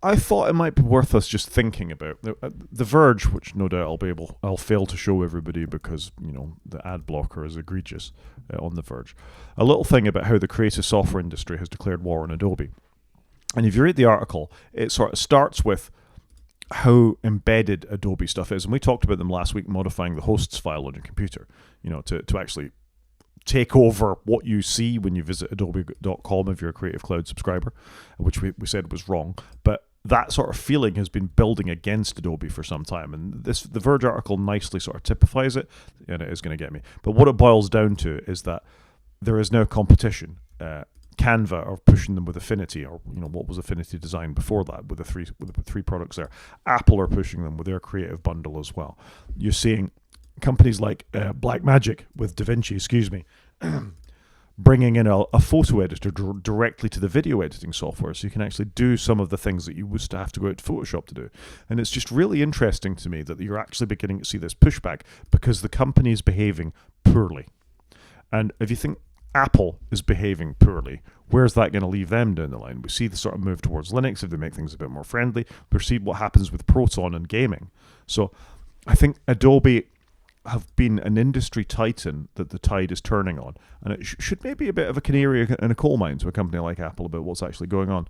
I thought it might be worth us just thinking about The Verge, which no doubt I'll fail to show everybody because the ad blocker is egregious on The Verge. A little thing about how the creative software industry has declared war on Adobe. And if you read the article, it sort of starts with how embedded Adobe stuff is, and we talked about them last week, modifying the hosts file on your computer, to actually take over what you see when you visit adobe.com if you're a Creative Cloud subscriber, which we said was wrong. But that sort of feeling has been building against Adobe for some time, and the Verge article nicely sort of typifies it, and it is going to get me. But what it boils down to is that there is now competition. Canva are pushing them with Affinity, or what was Affinity Design before that, with the three products there. Apple are pushing them with their Creative Bundle as well. You're seeing companies like Blackmagic with DaVinci, bringing in a photo editor directly to the video editing software, so you can actually do some of the things that you used to have to go out to Photoshop to do. And it's just really interesting to me that you're actually beginning to see this pushback because the company is behaving poorly. And if you think Apple is behaving poorly, where's that going to leave them down the line? We see the sort of move towards Linux if they make things a bit more friendly. We see what happens with Proton and gaming. So I think Adobe have been an industry titan that the tide is turning on, and it should maybe a bit of a canary in a coal mine to a company like Apple about what's actually going on.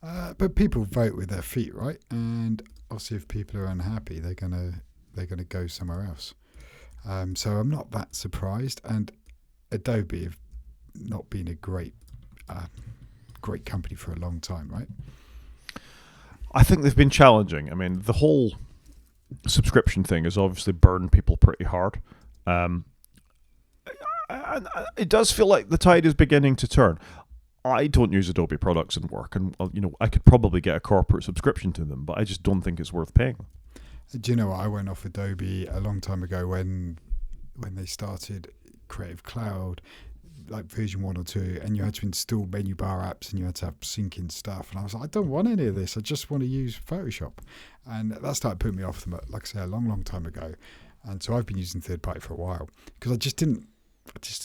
But people vote with their feet, right? And obviously, if people are unhappy, they're gonna go somewhere else. So I'm not that surprised. And Adobe have not been a great company for a long time, right? I think they've been challenging. I mean, the whole subscription thing has obviously burned people pretty hard. It does feel like the tide is beginning to turn. I don't use Adobe products in work, and I could probably get a corporate subscription to them, but I just don't think it's worth paying. Do you know what? I went off Adobe a long time ago when they started Creative Cloud, like version 1 or 2, and you had to install menu bar apps and you had to have syncing stuff, and I was like, I don't want any of this, I just want to use Photoshop. And that started putting me off them, like I say, a long time ago. And so I've been using third party for a while because I just didn't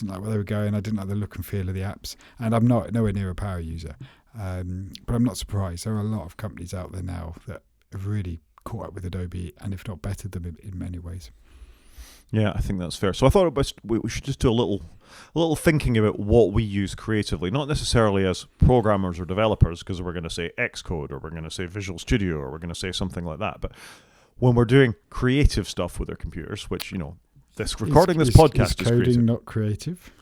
like where they were going. I didn't like the look and feel of the apps, and I'm nowhere near a power user, but I'm not surprised. There are a lot of companies out there now that have really caught up with Adobe, and if not bettered them in many ways. Yeah, I think that's fair. So I thought we should just do a little thinking about what we use creatively, not necessarily as programmers or developers, because we're going to say Xcode or we're going to say Visual Studio or we're going to say something like that. But when we're doing creative stuff with our computers, which this podcast is coding creative. Not creative.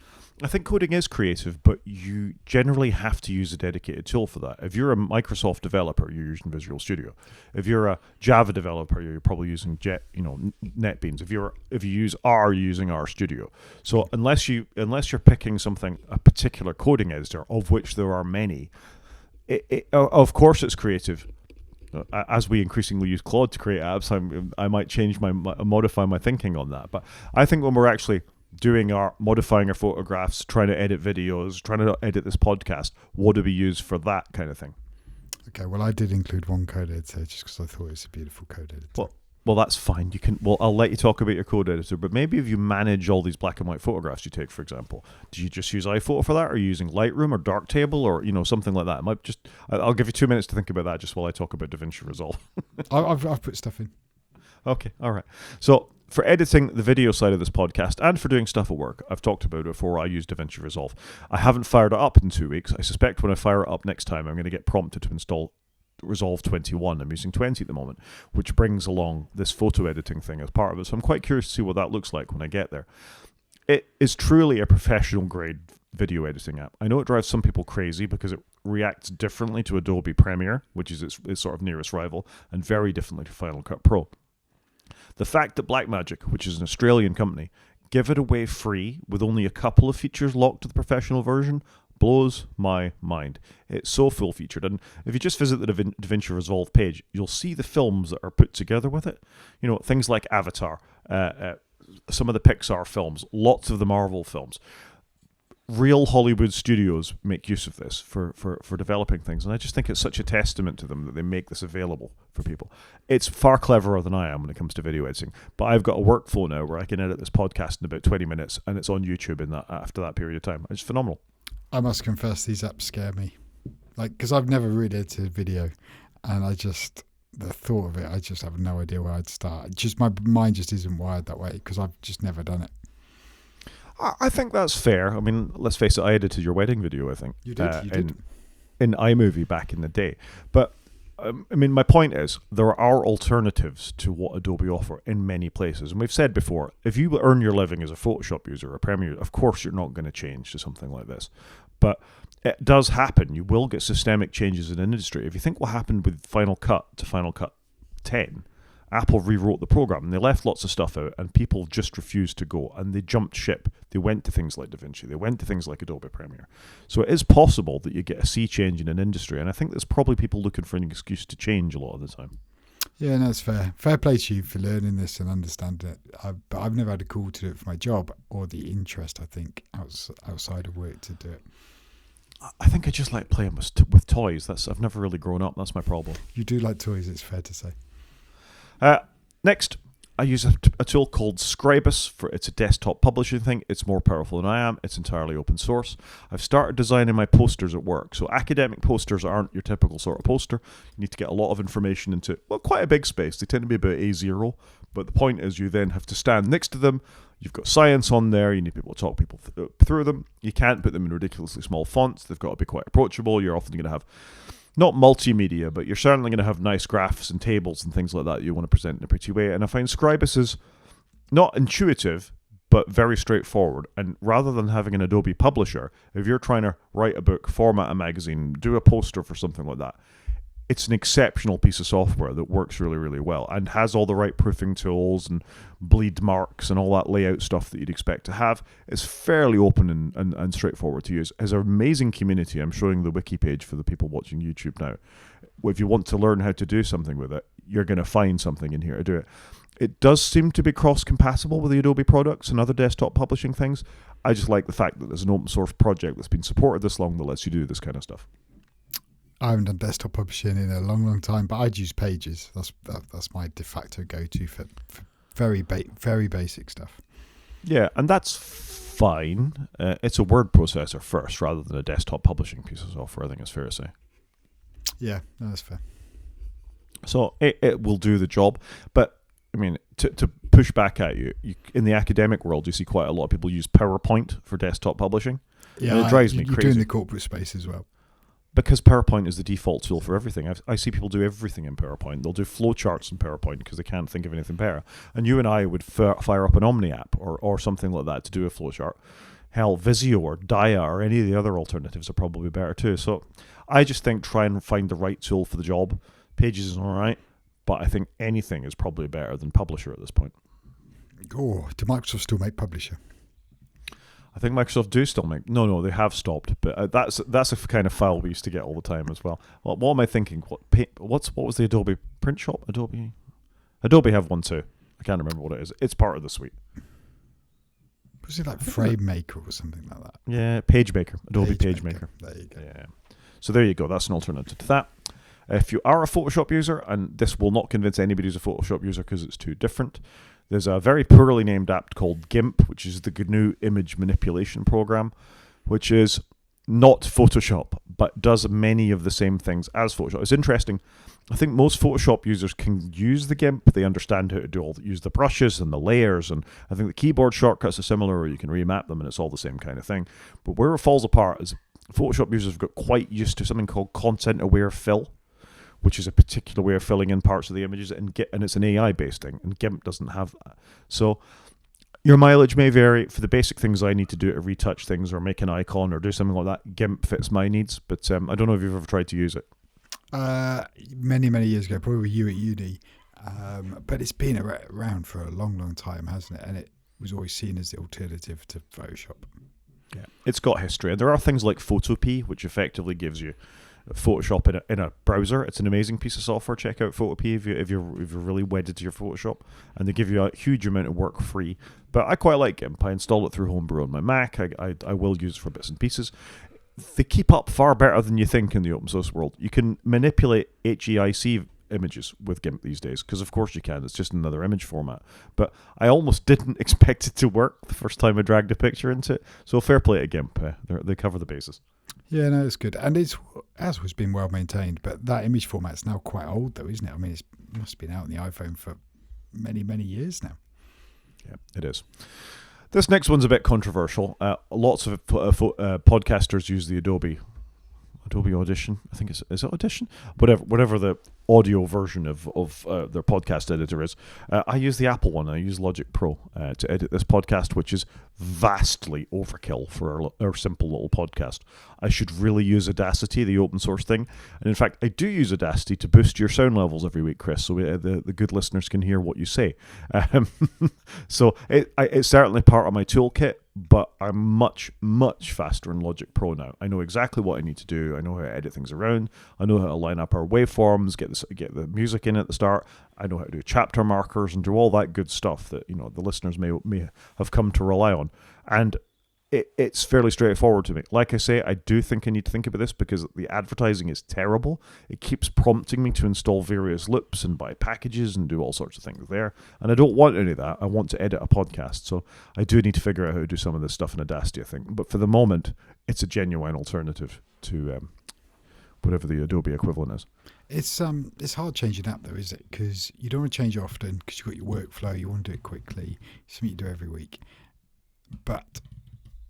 I think coding is creative, but you generally have to use a dedicated tool for that. If you're a Microsoft developer, you're using Visual Studio. If you're a Java developer, you're probably using NetBeans. If you use R, you're using RStudio. So unless you're picking a particular coding editor, of which there are many, of course it's creative. As we increasingly use Claude to create apps, I might modify my thinking on that. But I think when we're actually modifying our photographs, trying to edit videos, trying to edit this podcast, what do we use for that kind of thing? Okay, well, I did include one code editor just because I thought it was a beautiful code editor. Well, that's fine. I'll let you talk about your code editor, but maybe if you manage all these black and white photographs you take, for example, do you just use iPhoto for that, or are you using Lightroom or Darktable or something like that? I'll give you 2 minutes to think about that just while I talk about DaVinci Resolve. I've put stuff in. Okay, all right. So for editing the video side of this podcast and for doing stuff at work, I've talked about it before, I use DaVinci Resolve. I haven't fired it up in 2 weeks. I suspect when I fire it up next time, I'm going to get prompted to install Resolve 21. I'm using 20 at the moment, which brings along this photo editing thing as part of it. So I'm quite curious to see what that looks like when I get there. It is truly a professional grade video editing app. I know it drives some people crazy because it reacts differently to Adobe Premiere, which is its sort of nearest rival, and very differently to Final Cut Pro. The fact that Blackmagic, which is an Australian company, give it away free with only a couple of features locked to the professional version blows my mind. It's so full featured, and if you just visit the DaVinci Resolve page, you'll see the films that are put together with it. Things like Avatar, some of the Pixar films, lots of the Marvel films. Real Hollywood studios make use of this for developing things, and I just think it's such a testament to them that they make this available for people. It's far cleverer than I am when it comes to video editing, but I've got a workflow now where I can edit this podcast in about 20 minutes, and it's on YouTube after that period of time. It's phenomenal. I must confess, these apps scare me, because I've never really edited video, and the thought of it, I just have no idea where I'd start. My mind just isn't wired that way because I've just never done it. I think that's fair. I mean, let's face it, I edited your wedding video, I think. You did. In iMovie back in the day. But I mean, my point is there are alternatives to what Adobe offer in many places. And we've said before, if you earn your living as a Photoshop user or a Premiere, of course you're not going to change to something like this. But it does happen. You will get systemic changes in industry. If you think what happened with Final Cut to Final Cut 10, Apple rewrote the program and they left lots of stuff out and people just refused to go and they jumped ship. They went to things like DaVinci. They went to things like Adobe Premiere. So it is possible that you get a sea change in an industry, and I think there's probably people looking for an excuse to change a lot of the time. Yeah, no, that's fair. Fair play to you for learning this and understanding it. But I've never had a call to do it for my job or the interest, I think, outside of work to do it. I think I just like playing with toys. I've never really grown up. That's my problem. You do like toys, it's fair to say. Next, I use a tool called Scribus. It's a desktop publishing thing. It's more powerful than I am. It's entirely open source. I've started designing my posters at work. So academic posters aren't your typical sort of poster. You need to get a lot of information into, well, quite a big space. They tend to be about A0. But the point is you then have to stand next to them. You've got science on there. You need people to talk people through them. You can't put them in ridiculously small fonts. They've got to be quite approachable. You're often going to have not multimedia, but you're certainly going to have nice graphs and tables and things like that you want to present in a pretty way. And I find Scribus is not intuitive, but very straightforward. And rather than having an Adobe publisher, if you're trying to write a book, format a magazine, do a poster for something like that, it's an exceptional piece of software that works really, really well and has all the right proofing tools and bleed marks and all that layout stuff that you'd expect to have. It's fairly open and straightforward to use. It has an amazing community. I'm showing the wiki page for the people watching YouTube now. If you want to learn how to do something with it, you're going to find something in here to do it. It does seem to be cross-compatible with the Adobe products and other desktop publishing things. I just like the fact that there's an open source project that's been supported this long that lets you do this kind of stuff. I haven't done desktop publishing in a long, long time, but I'd use Pages. That's my de facto go-to for very basic stuff. Yeah, and that's fine. It's a word processor first rather than a desktop publishing piece of software, I think it's fair to say. Yeah, no, that's fair. So it will do the job. But, I mean, to push back at you, in the academic world, you see quite a lot of people use PowerPoint for desktop publishing. Yeah, and it drives me crazy. You do in the corporate space as well. Because PowerPoint is the default tool for everything. I see people do everything in PowerPoint. They'll do flowcharts in PowerPoint because they can't think of anything better. And you and I would fire up an Omni app or something like that to do a flowchart. Hell, Visio or Dia or any of the other alternatives are probably better too. So I just think try and find the right tool for the job. Pages is all right, but I think anything is probably better than Publisher at this point. Oh, do Microsoft still make Publisher? I think Microsoft do still make... No, they have stopped. But that's a kind of file we used to get all the time as well. What am I thinking? What was the Adobe print shop? Adobe have one too. I can't remember what it is. It's part of the suite. Was it like Frame Maker or something like that? Yeah, PageMaker. Adobe PageMaker. There you go. Yeah. So there you go. That's an alternative to that. If you are a Photoshop user, and this will not convince anybody who's a Photoshop user because it's too different, there's a very poorly named app called GIMP, which is the GNU image manipulation program, which is not Photoshop, but does many of the same things as Photoshop. It's interesting. I think most Photoshop users can use the GIMP. They understand how to use the brushes and the layers, and I think the keyboard shortcuts are similar, or you can remap them, and it's all the same kind of thing. But where it falls apart is Photoshop users have got quite used to something called content-aware fill, which is a particular way of filling in parts of the images, and it's an AI-based thing, and GIMP doesn't have that. So your mileage may vary. For the basic things I need to do to retouch things or make an icon or do something like that, GIMP fits my needs, but I don't know if you've ever tried to use it. Many, many years ago, probably you at uni, but it's been around for a long, long time, hasn't it? And it was always seen as the alternative to Photoshop. Yeah, it's got history, and there are things like Photopea, which effectively gives you Photoshop in a browser. It's an amazing piece of software. Check out Photopea if you're really wedded to your Photoshop, and they give you a huge amount of work free. But I quite like GIMP. I install it through Homebrew on my Mac. I will use it for bits and pieces. They keep up far better than you think in the open source world. You can manipulate HEIC images with GIMP these days, because of course you can. It's just another image format. But I almost didn't expect it to work the first time I dragged a picture into it. So fair play to GIMP. They cover the bases. Yeah, no, it's good. And it's has been well maintained, but that image format's now quite old though, isn't it? I mean, it must have been out on the iPhone for many, many years now. Yeah, it is. This next one's a bit controversial. Lots of podcasters use the Adobe Adobe Audition. I think is it Audition? Whatever the audio version of their podcast editor is. I use the Apple one. I use Logic Pro to edit this podcast, which is vastly overkill for our simple little podcast. I should really use Audacity, the open source thing. And in fact, I do use Audacity to boost your sound levels every week, Chris, so the good listeners can hear what you say. So it's certainly part of my toolkit, but I'm much, much faster in Logic Pro now. I know exactly what I need to do. I know how to edit things around. I know how to line up our waveforms, get the music in at the start. I know how to do chapter markers and do all that good stuff that the listeners may have come to rely on. And it's fairly straightforward to me. Like I say, I do think I need to think about this because the advertising is terrible. It keeps prompting me to install various loops and buy packages and do all sorts of things there. And I don't want any of that. I want to edit a podcast. So I do need to figure out how to do some of this stuff in Audacity, I think. But for the moment, it's a genuine alternative to whatever the Adobe equivalent is. It's hard changing app though, is it? Because you don't want to change it often because you've got your workflow. You want to do it quickly. Something you do every week. But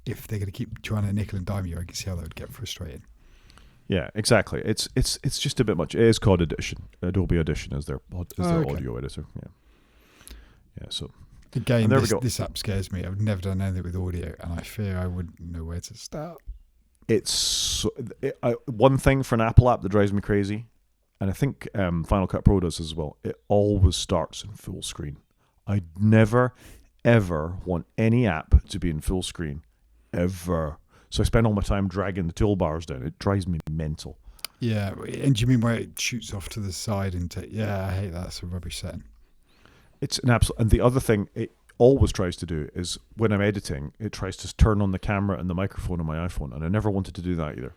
if they're going to keep trying to nickel and dime you, I can see how that would get frustrating. Yeah, exactly. It's just a bit much. It is called Audition. Adobe Audition is their audio editor. Yeah. So again, this app scares me. I've never done anything with audio, and I fear I wouldn't know where to start. It's one thing for an Apple app that drives me crazy, and I think Final Cut Pro does as well. It always starts in full screen. I never ever want any app to be in full screen. Ever. So I spend all my time dragging the toolbars down. It drives me mental. Yeah, and do you mean where it shoots off to the side and I hate that. It's a rubbish setting. It's an absolute. And the other thing it always tries to do is when I'm editing, it tries to turn on the camera and the microphone on my iPhone, and I never wanted to do that either.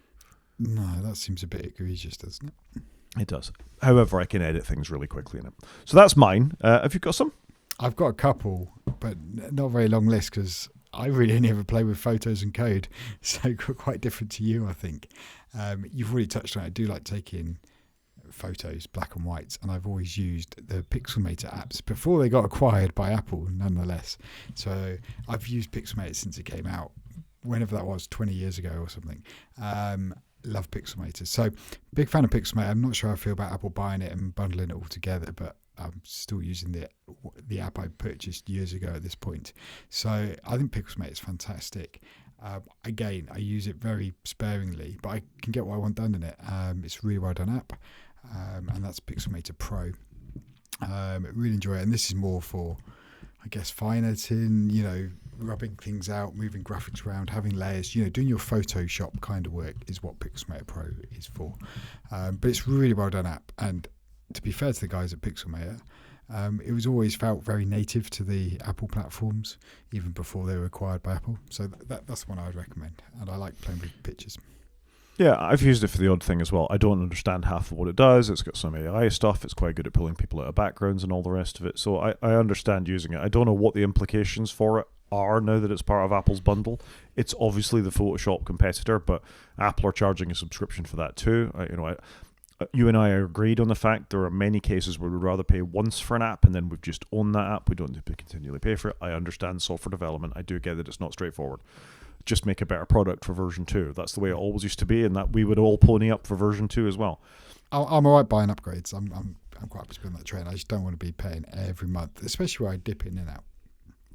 No, that seems a bit egregious, doesn't it? It does. However, I can edit things really quickly in it. So that's mine. Have you got some? I've got a couple, but not a very long list because I really only ever play with photos and code, so quite different to you, I think. You've already touched on it. I do like taking photos, black and whites, and I've always used the Pixelmator apps before they got acquired by Apple, nonetheless. So I've used Pixelmator since it came out, whenever that was, 20 years ago or something. Love Pixelmator. So big fan of Pixelmator. I'm not sure how I feel about Apple buying it and bundling it all together, but I'm still using the app I purchased years ago at this point. So I think Pixelmator is fantastic. Again, I use it very sparingly, but I can get what I want done in it. It's a really well done app, and that's Pixelmator Pro. Really enjoy it, and this is more for, I guess, fine editing, rubbing things out, moving graphics around, having layers, doing your Photoshop kind of work is what Pixelmator Pro is for. But it's a really well done app, and to be fair to the guys at Pixelmator, it was always felt very native to the Apple platforms, even before they were acquired by Apple. So that's one I would recommend, and I like playing with pictures. Yeah, I've used it for the odd thing as well. I don't understand half of what it does. It's got some AI stuff. It's quite good at pulling people out of backgrounds and all the rest of it. So I understand using it. I don't know what the implications for it are now that it's part of Apple's bundle. It's obviously the Photoshop competitor, but Apple are charging a subscription for that too. You and I are agreed on the fact there are many cases where we'd rather pay once for an app and then we've just owned that app. We don't need to continually pay for it. I understand software development. I do get that it's not straightforward. Just make a better product for version 2. That's the way it always used to be, and that we would all pony up for version 2 as well. I'm all right buying upgrades. I'm quite happy to be on that train. I just don't want to be paying every month, especially where I dip in and out.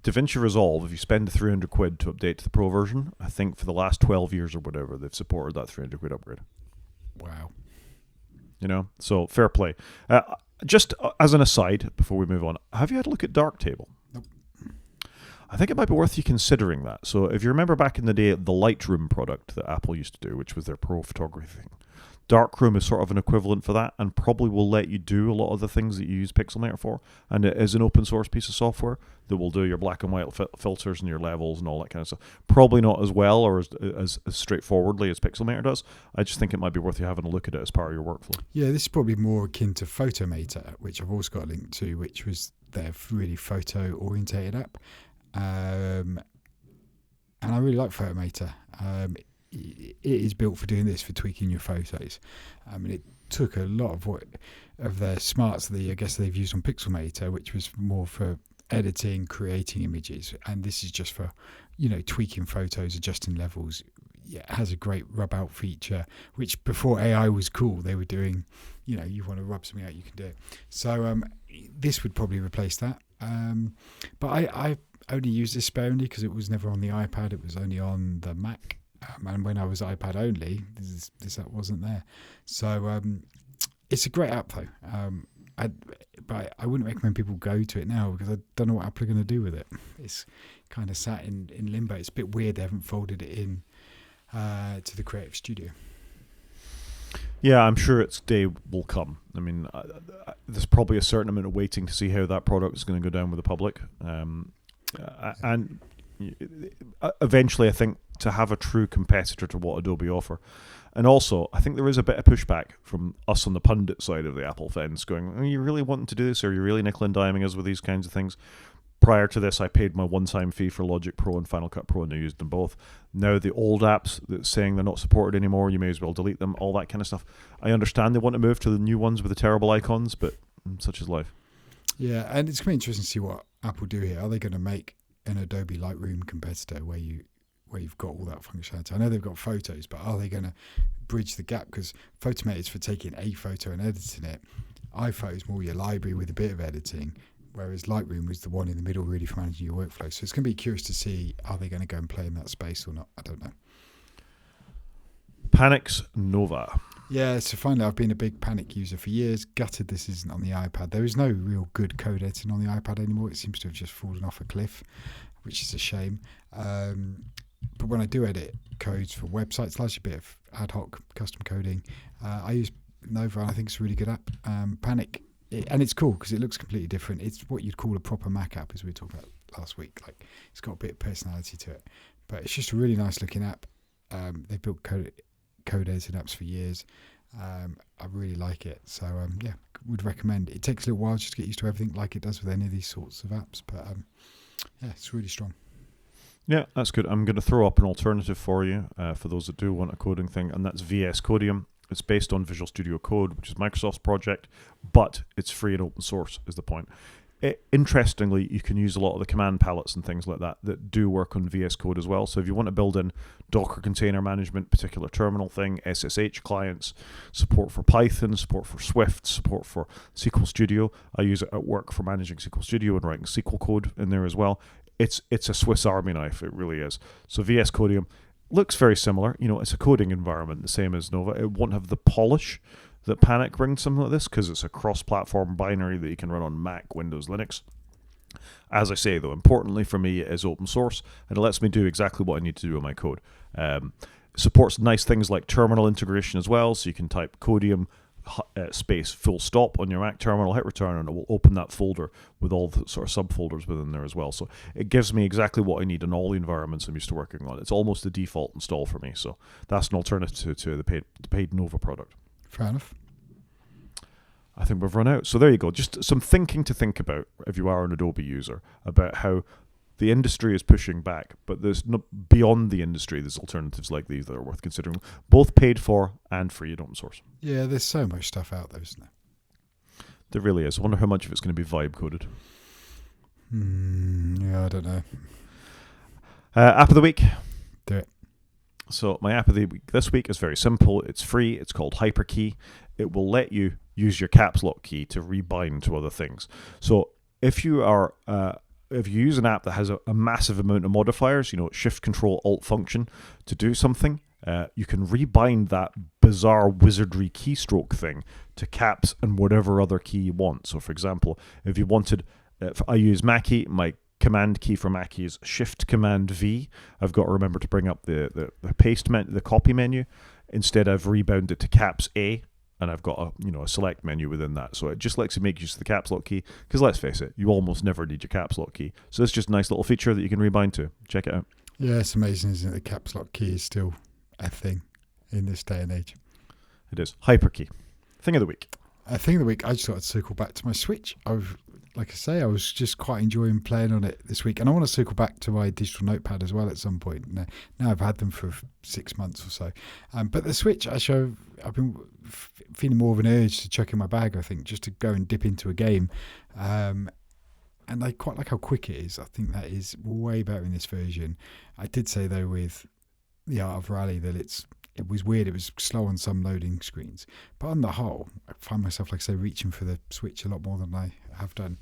DaVinci Resolve, if you spend £300 to update to the Pro version, I think for the last 12 years or whatever, they've supported that £300 upgrade. Wow. So fair play. Just as an aside, before we move on, have you had a look at Darktable? Nope. I think it might be worth you considering that. So if you remember back in the day, the Lightroom product that Apple used to do, which was their pro photography thing, Darkroom is sort of an equivalent for that and probably will let you do a lot of the things that you use Pixelmator for. And it is an open source piece of software that will do your black and white filters and your levels and all that kind of stuff. Probably not as well or as straightforwardly as Pixelmator does. I just think it might be worth you having a look at it as part of your workflow. Yeah, this is probably more akin to Photomator, which I've also got a link to, which was their really photo-orientated app. And I really like Photomator. It is built for doing this, for tweaking your photos. And it took a lot of their smarts that I guess they've used on Pixelmator, which was more for editing, creating images, and this is just for tweaking photos, adjusting levels, it has a great rub out feature, which before AI was cool, they were doing, you want to rub something out, you can do it. So this would probably replace that. But I only used this sparingly because it was never on the iPad. It was only on the Mac. And when I was iPad only, this app wasn't there. So it's a great app though. But I wouldn't recommend people go to it now because I don't know what Apple are going to do with it. It's kind of sat in limbo. It's a bit weird they haven't folded it in to the Creative Studio. Yeah, I'm sure its day will come. I mean, there's probably a certain amount of waiting to see how that product is going to go down with the public. And eventually, I think, to have a true competitor to what Adobe offer. And also, I think there is a bit of pushback from us on the pundit side of the Apple fence going, are you really wanting to do this? Or are you really nickel and diming us with these kinds of things? Prior to this, I paid my one-time fee for Logic Pro and Final Cut Pro, and I used them both. Now the old apps that's saying they're not supported anymore, you may as well delete them, all that kind of stuff. I understand they want to move to the new ones with the terrible icons, but such is life. Yeah, and it's going to be interesting to see what Apple do here. Are they going to make an Adobe Lightroom competitor where you've got all that functionality? I know they've got photos, but are they going to bridge the gap? Because Photomator is for taking a photo and editing it. iPhoto is more your library with a bit of editing, whereas Lightroom was the one in the middle really for managing your workflow. So it's going to be curious to see, are they going to go and play in that space or not? I don't know. Panic's Nova. Yeah, so finally I've been a big Panic user for years. Gutted this isn't on the iPad. There is no real good code editing on the iPad anymore. It seems to have just fallen off a cliff, which is a shame. But when I do edit codes for websites, largely a bit of ad hoc custom coding, I use Nova, and I think it's a really good app. Panic, and it's cool because it looks completely different. It's what you'd call a proper Mac app, as we talked about last week. Like, it's got a bit of personality to it, but it's just a really nice looking app. They've built code editing apps for years. I really like it, so would recommend. It takes a little while just to get used to everything, like it does with any of these sorts of apps, but it's really strong. Yeah, that's good. I'm going to throw up an alternative for you for those that do want a coding thing, and that's VSCodium. It's based on Visual Studio Code, which is Microsoft's project, but it's free and open source is the point. Interestingly, you can use a lot of the command palettes and things like that do work on VS Code as well. So if you want to build in Docker container management, particular terminal thing, SSH clients, support for Python, support for Swift, support for SQL Studio. I use it at work for managing SQL Studio and writing SQL code in there as well. It's a Swiss Army knife, it really is. So VSCodium looks very similar. It's a coding environment, the same as Nova. It won't have the polish that Panic brings something like this because it's a cross-platform binary that you can run on Mac, Windows, Linux. As I say, though, importantly for me, it is open source and it lets me do exactly what I need to do with my code. Supports nice things like terminal integration as well, so you can type Codium space full stop on your Mac terminal, hit return, and it will open that folder with all the sort of subfolders within there as well. So it gives me exactly what I need in all the environments I'm used to working on. It's almost the default install for me, so that's an alternative to the paid Nova product. Fair enough. I think we've run out. So there you go. Just some thinking to think about if you are an Adobe user about how the industry is pushing back, but there's no, beyond the industry, there's alternatives like these that are worth considering, both paid for and free and open source. Yeah, there's so much stuff out there, isn't there? There really is. I wonder how much of it's going to be vibe coded. Yeah, I don't know. App of the week. Do it. So my app of the week this week is very simple. It's free. It's called Hyperkey. It will let you use your caps lock key to rebind to other things. So if you use an app that has a massive amount of modifiers, Shift, Control, Alt function to do something, you can rebind that bizarre wizardry keystroke thing to caps and whatever other key you want. So for example, if you wanted, I use Mackie, my command key for Mackie is Shift Command V. I've got to remember to bring up the paste the copy menu. Instead, I've rebound it to caps A, and I've got a select menu within that. So it just lets you make use of the caps lock key, because let's face it, you almost never need your caps lock key. So it's just a nice little feature that you can rebind to. Check it out. Yeah, it's amazing, isn't it? The caps lock key is still a thing in this day and age. It is. Hyperkey. Thing of the week. Thing of the week, I just thought I'd circle back to my Switch. Like I say, I was just quite enjoying playing on it this week. And I want to circle back to my digital notepad as well at some point. Now I've had them for 6 months or so. But the Switch, I've been feeling more of an urge to chuck in my bag, I think, just to go and dip into a game. And I quite like how quick it is. I think that is way better in this version. I did say, though, with the art of Rally that it was weird. It was slow on some loading screens, but on the whole, I find myself, like I say, reaching for the Switch a lot more than I have done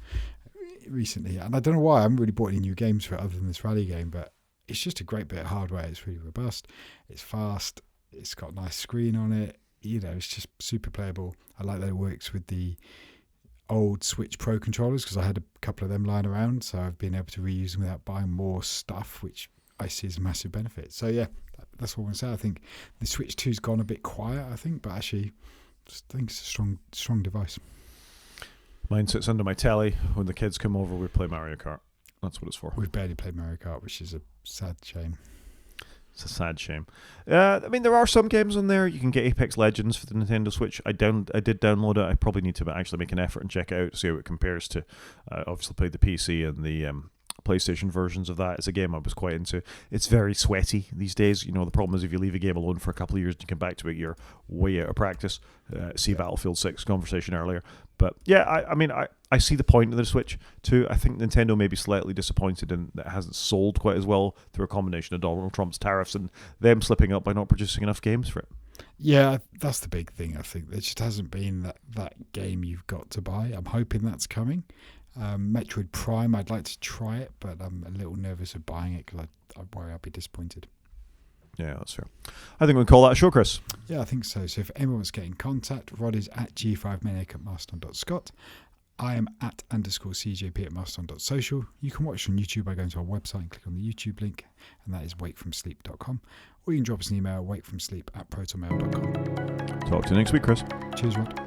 recently. And I don't know why. I haven't really bought any new games for it other than this Rally game, but it's just a great bit of hardware. It's really robust. It's fast. It's got a nice screen on it. It's just super playable. I like that it works with the old Switch Pro controllers because I had a couple of them lying around, so I've been able to reuse them without buying more stuff, which I see as a massive benefit. So yeah, that's what I'm going to say. I think the Switch 2's gone a bit quiet, but actually I think it's a strong device. Mine sits under my telly. When the kids come over, we play Mario Kart. That's what it's for. We've barely played Mario Kart, which is a sad shame. It's a sad shame. I mean, there are some games on there. You can get Apex Legends for the Nintendo Switch. I did download it. I probably need to actually make an effort and check it out to see how it compares to. Obviously, played the PC and the PlayStation versions of that. It's a game I was quite into. It's very sweaty these days. The problem is if you leave a game alone for a couple of years and you come back to it, you're way out of practice. See Battlefield 6 conversation earlier. But yeah, I see the point of the Switch too. I think Nintendo may be slightly disappointed in that it hasn't sold quite as well through a combination of Donald Trump's tariffs and them slipping up by not producing enough games for it. Yeah, that's the big thing. I think there just hasn't been that game you've got to buy. I'm hoping that's coming. Metroid Prime, I'd like to try it, but I'm a little nervous of buying it because I worry I'll be disappointed. Yeah, that's fair. I think we can call that a show, Chris. Yeah, I think so. So if anyone wants to get in contact, Rod is at g5maniac@mastodon.scot. I am at _CJP at mastodon.social. You can watch on YouTube by going to our website and click on the YouTube link, and that is wakefromsleep.com. Or you can drop us an email, wakefromsleep@protonmail.com. Talk to you next week, Chris. Cheers, Rod.